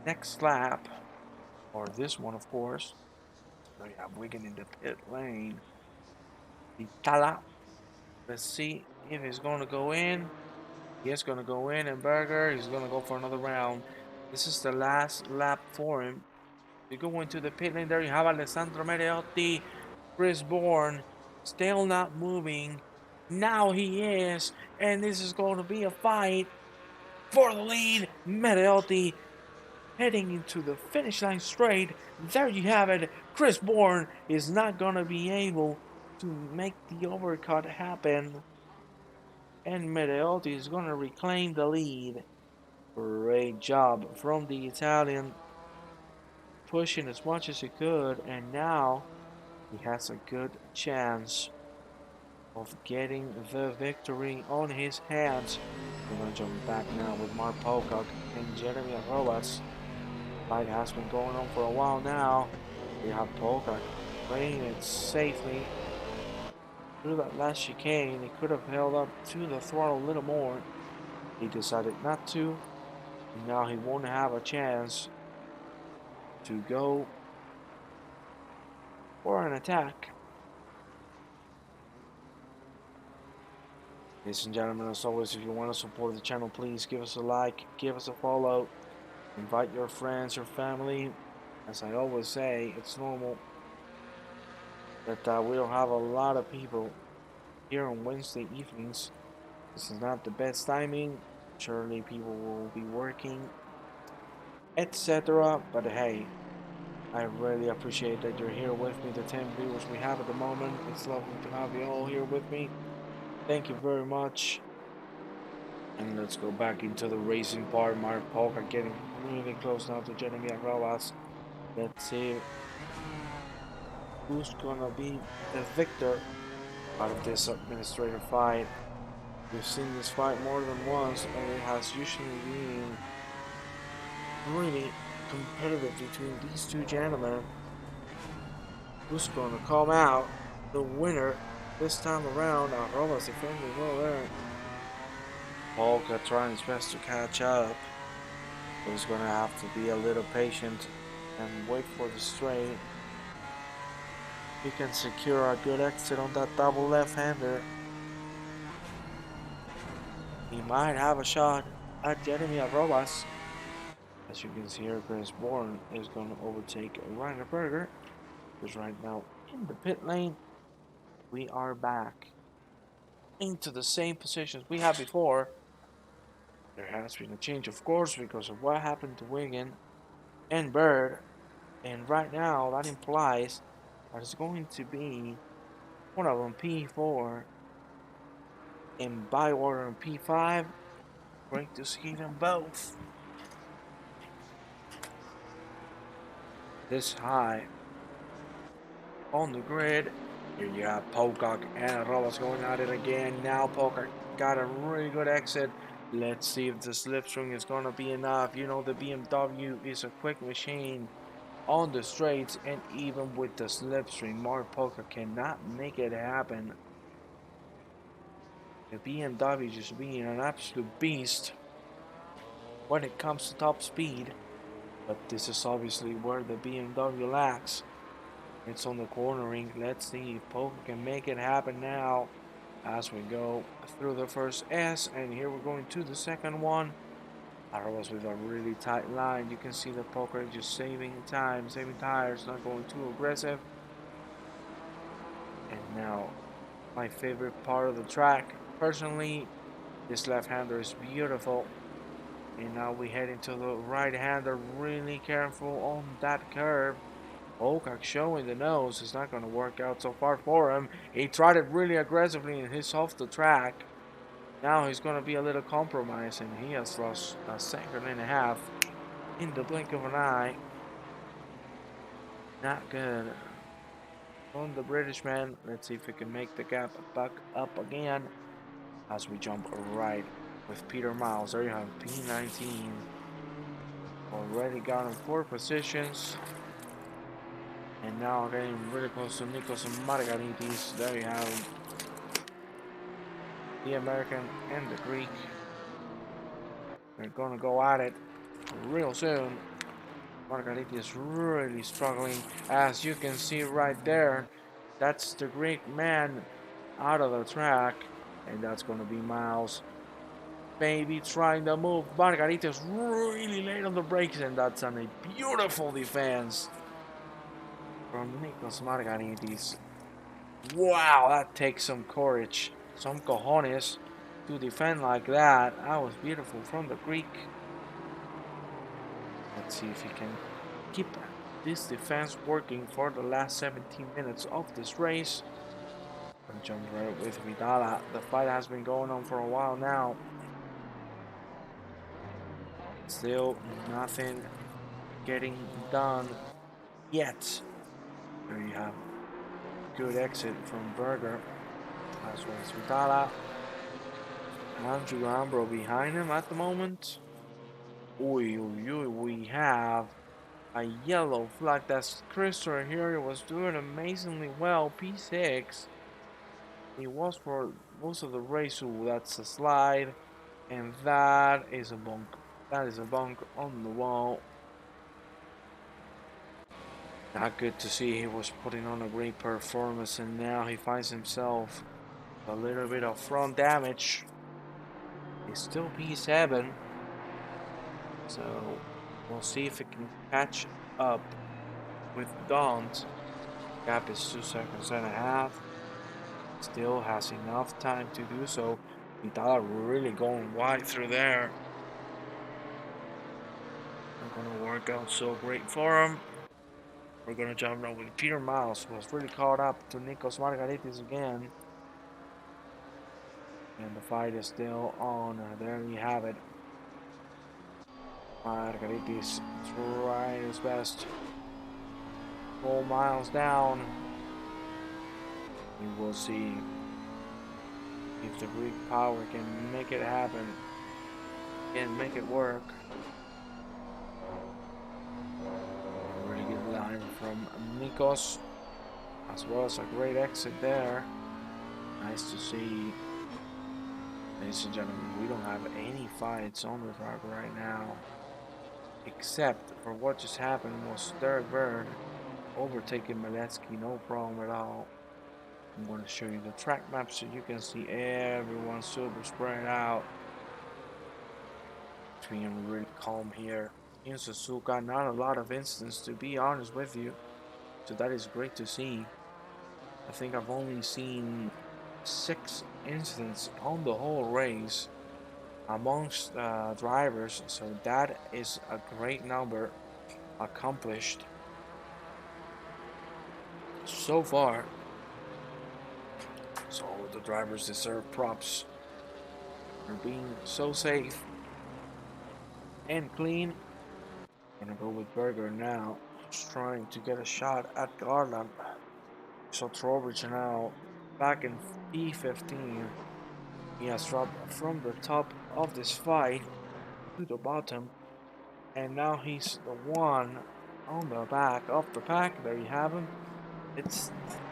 next lap, or this one of course. There you have Wigan in the pit lane. Vitala, let's see if he's going to go in. He is going to go in, and Berger, he's going to go for another round. This is the last lap for him. You go into the pit lane. There you have Alessandro Medeotti, Chris Bourne, still not moving. Now he is, and this is going to be a fight for the lead. Medeotti heading into the finish line straight. There you have it. Chris Bourne is not going to be able to make the overcut happen. And Medeotti is going to reclaim the lead. Great job from the Italian, pushing as much as he could, and now he has a good chance of getting the victory on his hands. We're going to jump back now with Mark Pocock and Jeremy Arrobas. Fight has been going on for a while now. We have Pocock playing it safely through that last chicane. He could have held up to the throttle a little more. He decided not to. Now he won't have a chance to go for an attack. Ladies and gentlemen, as always, if you want to support the channel, please give us a like, give us a follow, invite your friends, your family. As I always say, it's normal that we don't have a lot of people here on Wednesday evenings. This is not the best timing, Surely people will be working, etc. But hey, I really appreciate that you're here with me. The 10 viewers we have at the moment. It's lovely to have you all here with me. Thank you very much. And let's go back into the racing part. Mark Polka getting really close now to Jeremy Arroas. Let's see who's gonna be the victor out of this administrative fight. We've seen this fight more than once, and it has usually been really competitive between these two gentlemen. Who's gonna come out the winner this time around? Arroba's defending well there. Polka trying his best to catch up. He's gonna have to be a little patient and wait for the straight. He can secure a good exit on that double left-hander. He might have a shot at Jeremy Arroas. As you can see here, Chris Bourne is going to overtake Rainer Berger. Because right now in the pit lane, we are back into the same positions we had before. There has been a change, of course, because of what happened to Wigan and Bird. And right now, that implies that it's going to be one of them P4 and Bywater and P5. Great to see them both this high on the grid. Here you have Pocock and Robles going at it again. Now Pocock got a really good exit. Let's see if the slipstream is going to be enough. You know, the BMW is a quick machine on the straights, and even with the slipstream, Mark Pocock cannot make it happen. The BMW just being an absolute beast when it comes to top speed. But this is obviously where the BMW lacks. It's on the cornering. Let's see if Pocock can make it happen now as we go through the first S. And here we're going to the second one. Arrows with a really tight line. You can see the Pocock just saving time, saving tires, not going too aggressive. And now, my favorite part of the track. Personally, this left-hander is beautiful. And now we head into the right-hander. Really careful on that curve. Pocock showing the nose. It's not going to work out so far for him. He tried it really aggressively and he's off the track. Now he's going to be a little compromised, and he has lost a second and a half in the blink of an eye. Not good on the British man. Let's see if he can make the gap back up again as we jump right with Peter Miles. There you have P19. Already got in 4 positions. And now getting really close to Nikos Margaritis. There you have the American and the Greek. They're gonna go at it real soon. Margaritis is really struggling, as you can see right there. That's the Greek man out of the track, and that's gonna be Miles. Maybe trying to move. Margaritis really late on the brakes, and that's a beautiful defense from Nikos Margaritis. Wow, that takes some courage, some cojones to defend like that. That was beautiful from the Greek. Let's see if he can keep this defense working for the last 17 minutes of this race. And jump right with Vidala. The fight has been going on for a while now. Still nothing getting done yet. There you have good exit from Berger. As well as Vidala. Andrew Ambro behind him at the moment. We have a yellow flag. That's Christopher here. He was doing amazingly well. P6. He was for most of the race. Ooh, that's a slide. And that is a bunk. That is a bunk on the wall. Not good to see. He was putting on a great performance, and now he finds himself a little bit of front damage. He's still P7. So we'll see if it can catch up with Daunt. Gap is 2.5 seconds. Still has enough time to do so. Vidal really going wide through there. Not gonna work out so great for him. We're gonna jump now with Peter Miles, who was really caught up to Nikos Margaritis again. And the fight is still on. There you have it. Margaritis trying his best. 4 miles down. We will see if the Greek power can make it happen. Can make it work. A really good line from Nikos, as well as a great exit there. Nice to see. Ladies and gentlemen, we don't have any fights on the track right now, except for what just happened was Derek Bird overtaking Maletsky, no problem at all. I'm going to show you the track map so you can see everyone super spread out. It's being really calm here in Suzuka. Not a lot of incidents, to be honest with you, so that is great to see. I think I've only seen 6 incidents on the whole race amongst drivers, so that is a great number accomplished so far. So the drivers deserve props for being so safe and clean. Gonna go with Berger now, just trying to get a shot at Garland. So Trowbridge now back in P15. He has dropped from the top of this fight to the bottom, and now he's the one on the back of the pack. There you have him. It's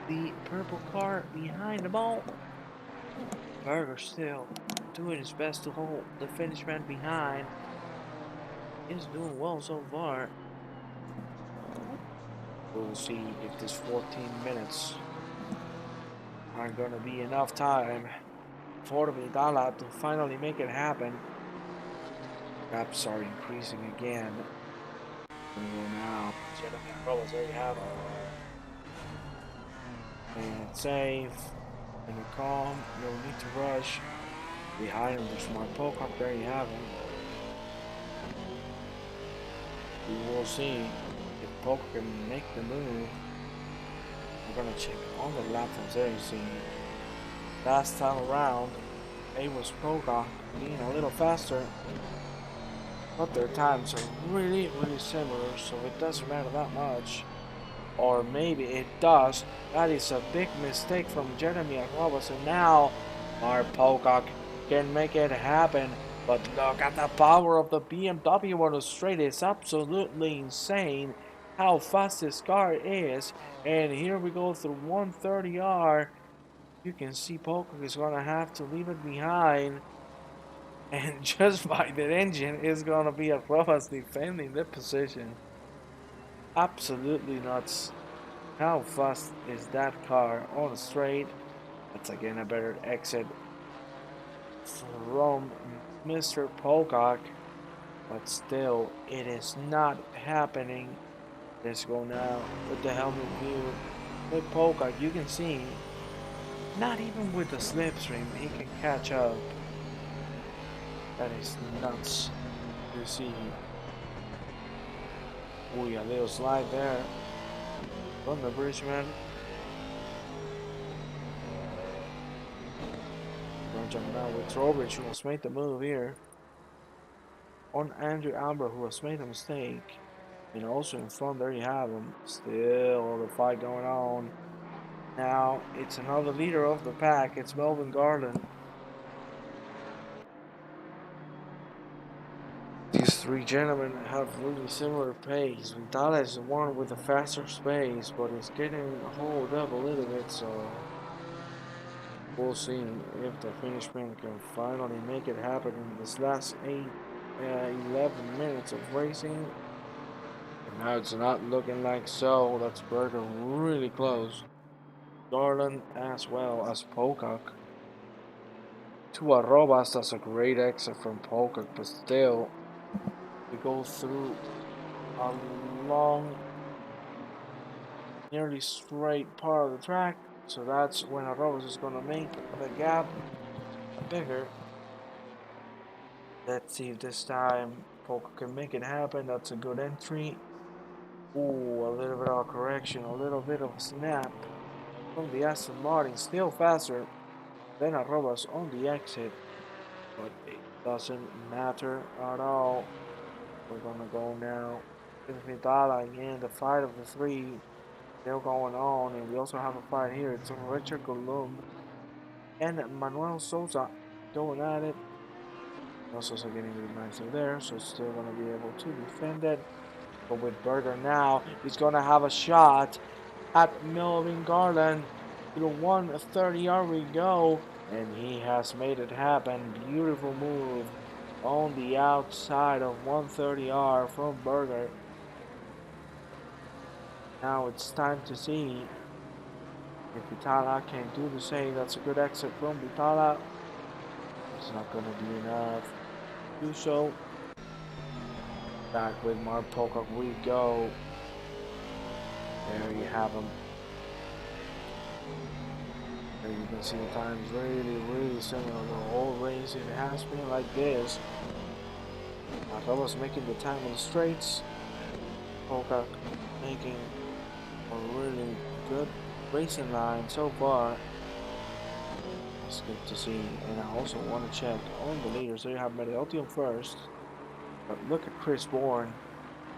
the purple car behind the ball. Berger still doing his best to hold the finish man behind. He's doing well so far. We'll see if this 14 minutes are gonna be enough time for Vidala to finally make it happen. Gaps are increasing again. We go now. Gentlemen, brothers, there you have it. And it's safe. And you're calm. No need to rush. Behind him, there's Mark Pocock. There you have him. We will see if Pocock can make the move. We're gonna check on the lap from there. You see, last time around, it was Pocock being a little faster, but their times are really similar, so it doesn't matter that much. Or maybe it does. That is a big mistake from Jeremy Arrobas, and now Mark Pocock can make it happen. But look at the power of the BMW on the straight. It's absolutely insane how fast this car is. And here we go through 130R. You can see Pocock is gonna have to leave it behind. And just by the engine is gonna be Arrobas defending the position. Absolutely nuts. How fast is that car on the straight? That's again a better exit from Mr. Pocock, but still it is not happening. Let's go now with the helmet view. With Pocock, you can see not even with the slipstream he can catch up. That is nuts to see. Oh yeah, little slide there from the Bridgeman. We're jumping out with Trowbridge, who has made the move here on Andrew Amber, who has made a mistake. And also in front, there you have him. Still the fight going on. Now it's another leader of the pack. It's Melvin Garland. These 3 gentlemen have really similar pace. Vidal is the one with a faster pace, but it's getting hold up a little bit, so we'll see if the finish man can finally make it happen in this last 11 minutes of racing. And now it's not looking like so. That's Berger really close. Garland as well as Pocock. To Arrobas, that's a great exit from Pocock, but still, we go through a long, nearly straight part of the track, so that's when Arrobas is going to make the gap bigger. Let's see if this time Poco can make it happen. That's a good entry. Ooh, a little bit of a correction, a little bit of a snap from the Aston Martin. Still faster than Arrobas on the exit, but it doesn't matter at all. We're gonna go now with Vidala again. The fight of the three still going on, and we also have a fight here. It's Richard Columb and Manuel Sousa going at it. Also getting a bit nicer there, so still gonna be able to defend it. But with Berger now, he's gonna have a shot at Melvin Garland. Through 130 we go, and he has made it happen. Beautiful move on the outside of 130 from Berger. Now it's time to see if Vitala can do the same. That's a good exit from Vitala. It's not gonna be enough to do so. Back with Mark Pocock we go. There you have him. There you can see the times really similar. The whole race it has been like this. Arroba's making the time on the straights. Pocock making a really good racing line so far. It's good to see. And I also want to check on the leaders. So you have Mediotium first. But look at Chris Bourne.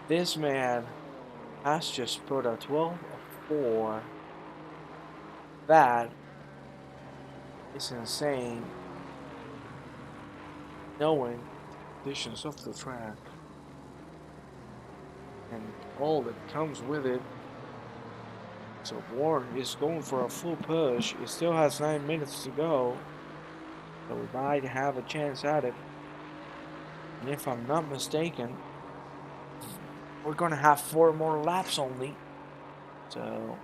This man has just put a 12.4. That is insane. Knowing conditions of the track and all that comes with it. So Bourne is going for a full push. It still has 9 minutes to go. So we might have a chance at it. And if I'm not mistaken, we're gonna have 4 more laps only. So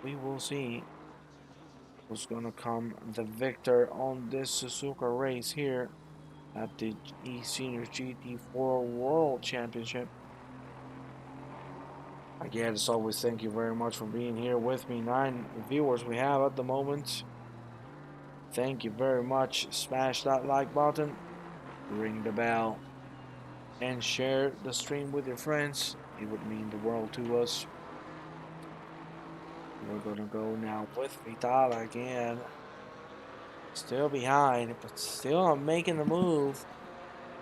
we will see who's gonna come the victor on this Suzuka race here at the eSeniors GT4 World Championship. Again, as always, thank you very much for being here with me. 9 viewers we have at the moment. Thank you very much. Smash that like button, ring the bell, and share the stream with your friends. It would mean the world to us. We're gonna go now with Vitala again. Still behind, but still making the move.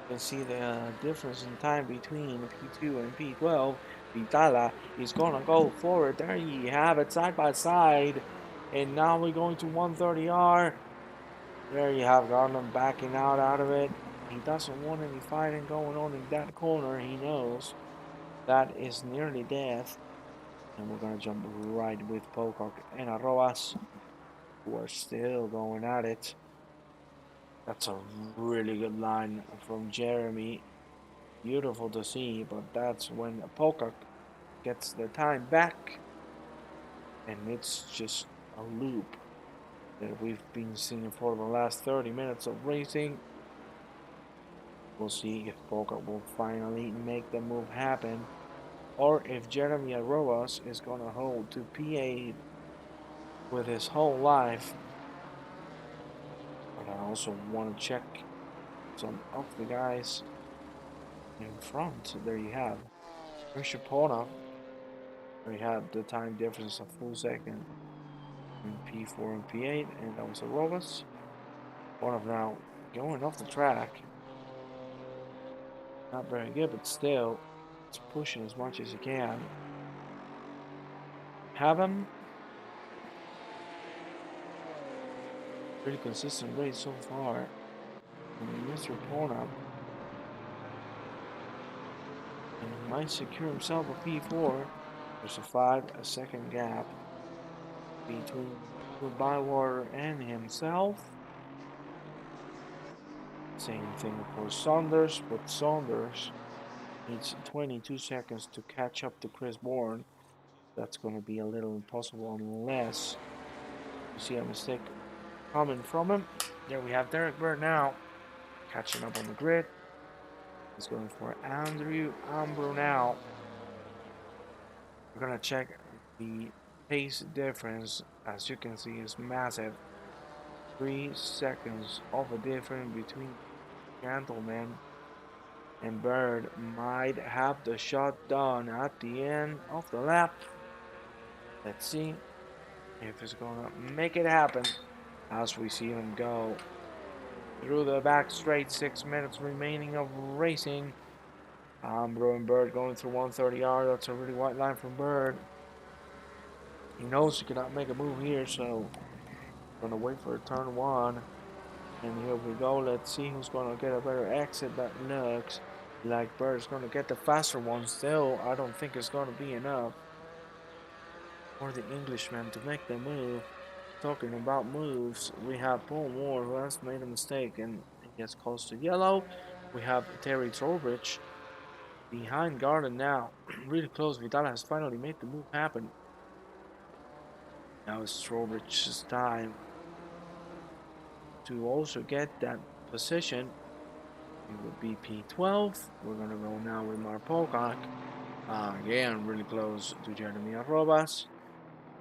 You can see the difference in time between P2 and P12. Vitala is gonna go forward. There you have it, side by side. And now we're going to 130R. There you have Garland backing out of it. He doesn't want any fighting going on in that corner. He knows that is nearly death. And we're gonna jump right with Pocock and Arroas, who are still going at it. That's a really good line from Jeremy. Beautiful to see, but that's when Pocock gets the time back. And it's just a loop that we've been seeing for the last 30 minutes of racing. We'll see if Pocock will finally make the move happen, or if Jeremy Arroas is gonna hold to P8 with his whole life. But I also want to check some of the guys in front. There you have Rishaponov. We have the time difference of full second in P4 and P8, and that was Arroas. Ponov now going off the track. Not very good, but still, it's pushing as much as he can. Have him. Pretty consistent race so far. And Mr. Ponov. And he might secure himself a P4. There's a 5-second gap between Bywater and himself. Same thing for Saunders, but Saunders needs 22 seconds to catch up to Chris Bourne. That's going to be a little impossible unless you see a mistake coming from him. There we have Derek Bird now catching up on the grid. He's going for Andrew Ambro now. We're going to check the pace difference. As you can see, is massive. 3 seconds of a difference between gentlemen. And Bird might have the shot done at the end of the lap. Let's see if he's gonna make it happen as we see him go through the back straight. 6 minutes remaining of racing. Bird going through 130R. That's a really wide line from Bird. He knows he cannot make a move here, so gonna wait for turn one. And here we go. Let's see who's gonna get a better exit. That looks like Bird's gonna get the faster one. Still, I don't think it's gonna be enough for the Englishman to make the move. Talking about moves, we have Paul Moore who has made a mistake and gets close to yellow. We have Terry Trowbridge behind Garden now, really close. Vidal has finally made the move happen. Now it's Trowbridge's time to also get that position. It would be P12. We're gonna go now with Mark Pocock. Again, really close to Jeremy Arrobas.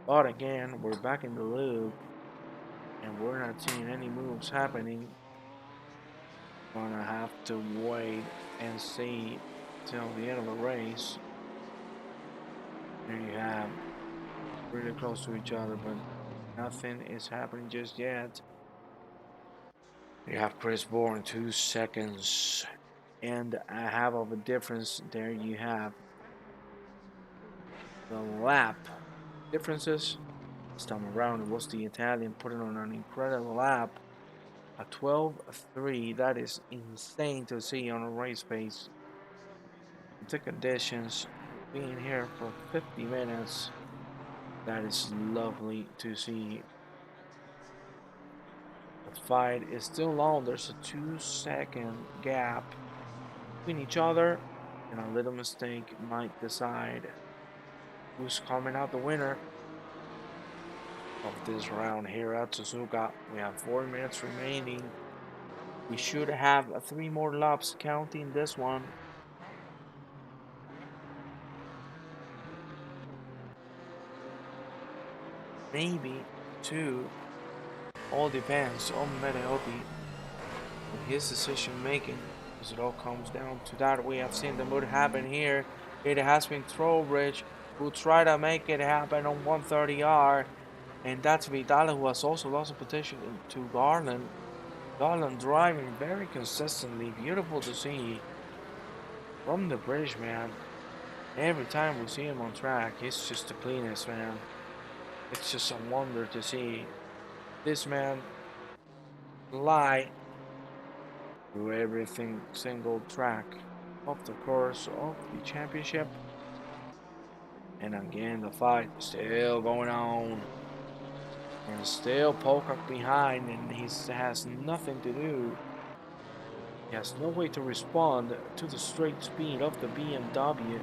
But again, we're back in the loop. And we're not seeing any moves happening. Gonna have to wait and see till the end of the race. There you have really close to each other, but nothing is happening just yet. You have Chris Bourne 2 seconds and a half of a difference. There you have the lap differences. This time around it was the Italian putting on an incredible lap. A 12.3, that is insane to see on a race pace. The conditions, being here for 50 minutes, that is lovely to see. The fight is still long. There's a 2-second gap between each other, and a little mistake might decide who's coming out the winner of this round here at Suzuka. We have 4 minutes remaining. We should have 3 more laps counting this one. Maybe 2. All depends on Mereotti and his decision making, because it all comes down to that. We have seen the mood happen here. It has been Trowbridge who tried to make it happen on 130R, and that's Vidal who has also lost a position to Garland. Garland driving very consistently, beautiful to see from the British man. Every time we see him on track, he's just the cleanest, man. It's just a wonder to see this man fly through everything single track of the course of the championship. And again, the fight still going on. And still Pocock behind, and he has nothing to do. He has no way to respond to the straight speed of the BMW.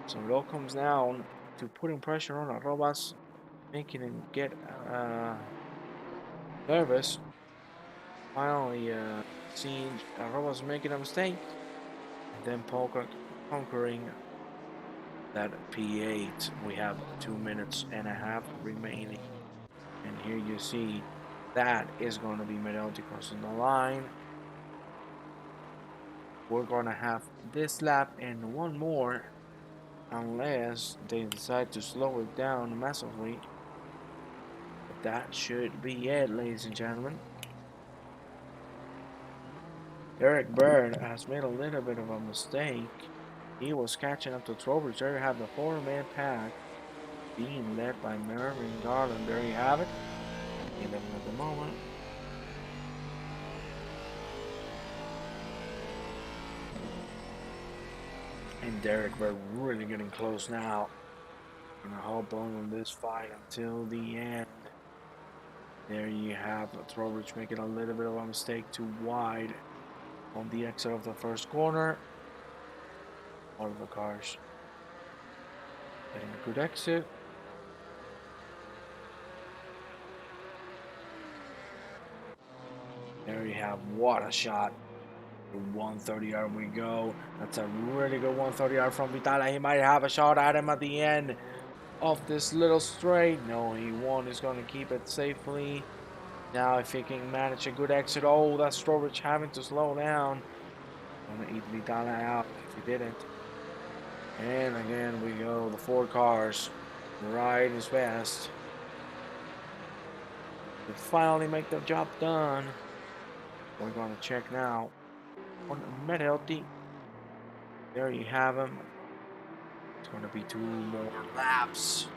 So it all comes down to putting pressure on Arrobas, making him get nervous. Finally, seeing Arrobas making a mistake, and then Pocock conquering that P8. We have 2 minutes and a half remaining, and here you see that is going to be Mereotti crossing the line. We're going to have this lap and one more, unless they decide to slow it down massively. But that should be it, ladies and gentlemen. Eric Bird has made a little bit of a mistake. He was catching up to Trowbridge. There you have the 4-man pack being led by Mervyn Garland. There you have it. 11 at the moment. And Derek Bird really getting close now. Gonna hold on this fight until the end. There you have Trowbridge making a little bit of a mistake too wide on the exit of the first corner. All of the cars getting a good exit. There you have, what a shot. 130R we go. That's a really good 130R from Vitala. He might have a shot at him at the end of this little straight. No, he won't. He's going to keep it safely. Now if he can manage a good exit, oh, that's Strowbridge having to slow down. Gonna eat Vidala out if he didn't. And again we go, the 4 cars. Right is best. To finally make the job done. We're gonna check now on Medhealthy. There you have him. It's gonna be 2 more laps.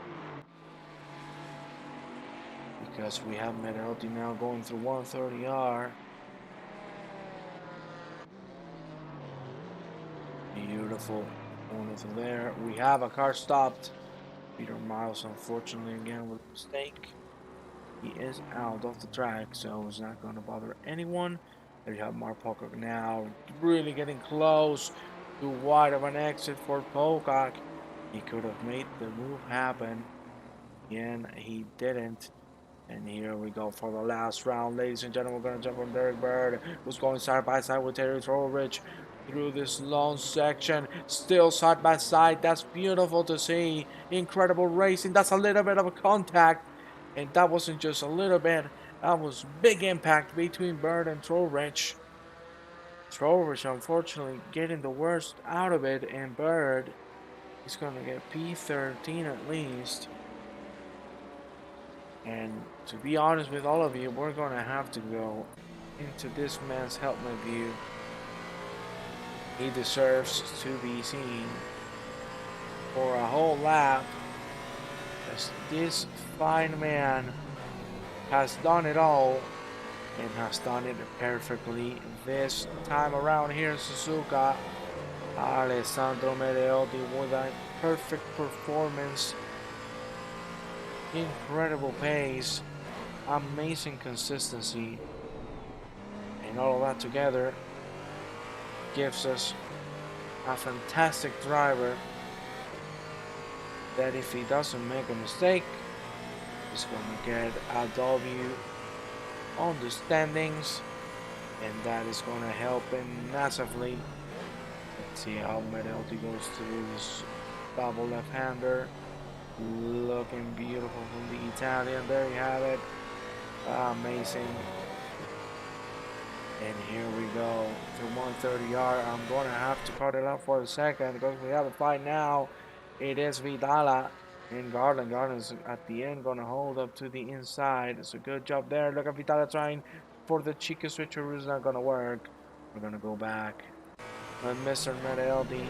Because we have Medhealthy now going through 130R. Beautiful. Going through there. We have a car stopped. Peter Miles, unfortunately, again with a mistake. He is out of the track, so it's not going to bother anyone. There you have Mark Pocock now, really getting close to wide of an exit for Pocock. He could have made the move happen. Again, he didn't. And here we go for the last round, ladies and gentlemen. We're going to jump on Derek Bird, who's going side by side with Terry Trowbridge through this long section. Still side by side. That's beautiful to see. Incredible racing. That's a little bit of a contact. And that wasn't just a little bit. That was big impact between Bird and Trowbridge. Trowbridge, unfortunately, getting the worst out of it. And Bird is going to get P13 at least. And to be honest with all of you, we're gonna have to go into this man's helmet view. He deserves to be seen for a whole lap, as this fine man has done it all and has done it perfectly this time around here in Suzuka. Alessandro Medhealthy with a perfect performance. Incredible pace, amazing consistency, and all of that together gives us a fantastic driver that if he doesn't make a mistake is going to get a W on the standings, and that is going to help him massively. Let's see how Medhealthy goes through this double left-hander. Looking beautiful from the Italian. There you have it. Amazing. And here we go to 130R. I'm going to have to cut it out for a second because we have a fight now. It is Vidala and Garland. Garland's at the end going to hold up to the inside. It's a good job there. Look at Vidala trying for the Chica switcheroo. Is not going to work. We're going to go back. And Mr. Medhealthy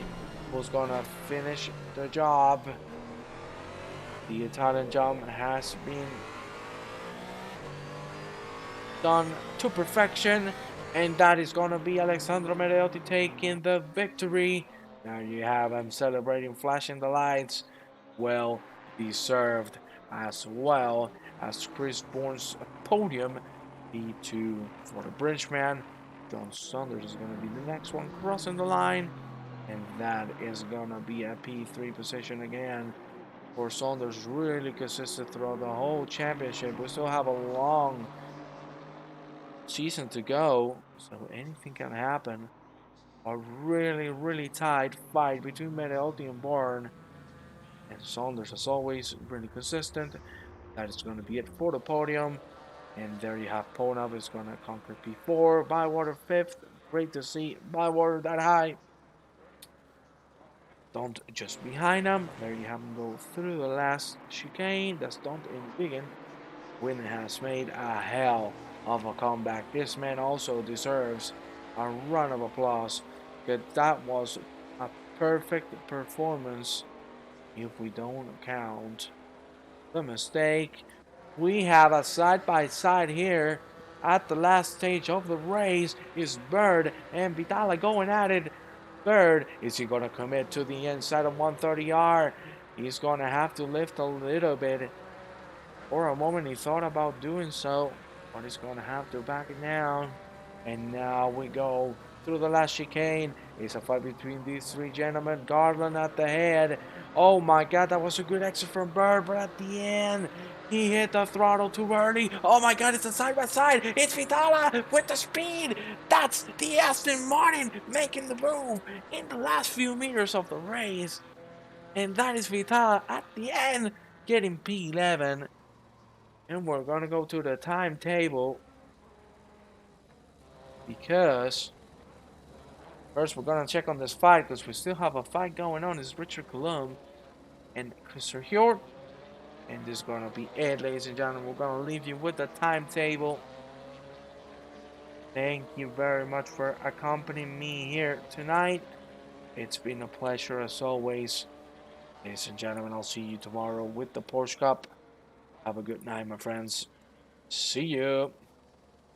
who's going to finish the job. The Italian jump has been done to perfection, and that is going to be Alessandro Medhealthy taking the victory. Now you have him celebrating, flashing the lights. Well deserved, as well as Chris Bourne's podium. P2 for the Bridgeman. John Saunders is going to be the next one crossing the line, and that is going to be a P3 position again. For Saunders, really consistent throughout the whole championship. We still have a long season to go, so anything can happen. A really tight fight between Medhealthy and Bourne. And Saunders, as always, really consistent. That is going to be it for the podium. And there you have Ponab is going to conquer P4. Bywater 5th. Great to see Bywater that high. Don't just behind him. There you have him go through the last chicane. That's Don't in Wigan. Wynn has made a hell of a comeback. This man also deserves a round of applause, because that was a perfect performance if we don't count the mistake. We have a side-by-side here at the last stage of the race. Is Bird and Vidala going at it. Bird, is he going to commit to the inside of 130R? He's going to have to lift a little bit. For a moment he thought about doing so, but he's going to have to back it down. And now we go through the last chicane. It's a fight between these 3 gentlemen. Garland at the head. Oh my god, that was a good exit from Bird, but at the end, he hit the throttle too early. Oh my god, it's a side-by-side. It's Vidala with the speed. That's the Aston Martin making the move in the last few meters of the race. And that is Vidala at the end getting P11. And we're gonna go to the timetable because first we're gonna check on this fight because we still have a fight going on. It's Richard Colum and Christopher Hjort. And this is gonna be it, ladies and gentlemen. We're gonna leave you with the timetable. Thank you very much for accompanying me here tonight. It's been a pleasure as always. Ladies and gentlemen, I'll see you tomorrow with the Porsche Cup. Have a good night, my friends. See you.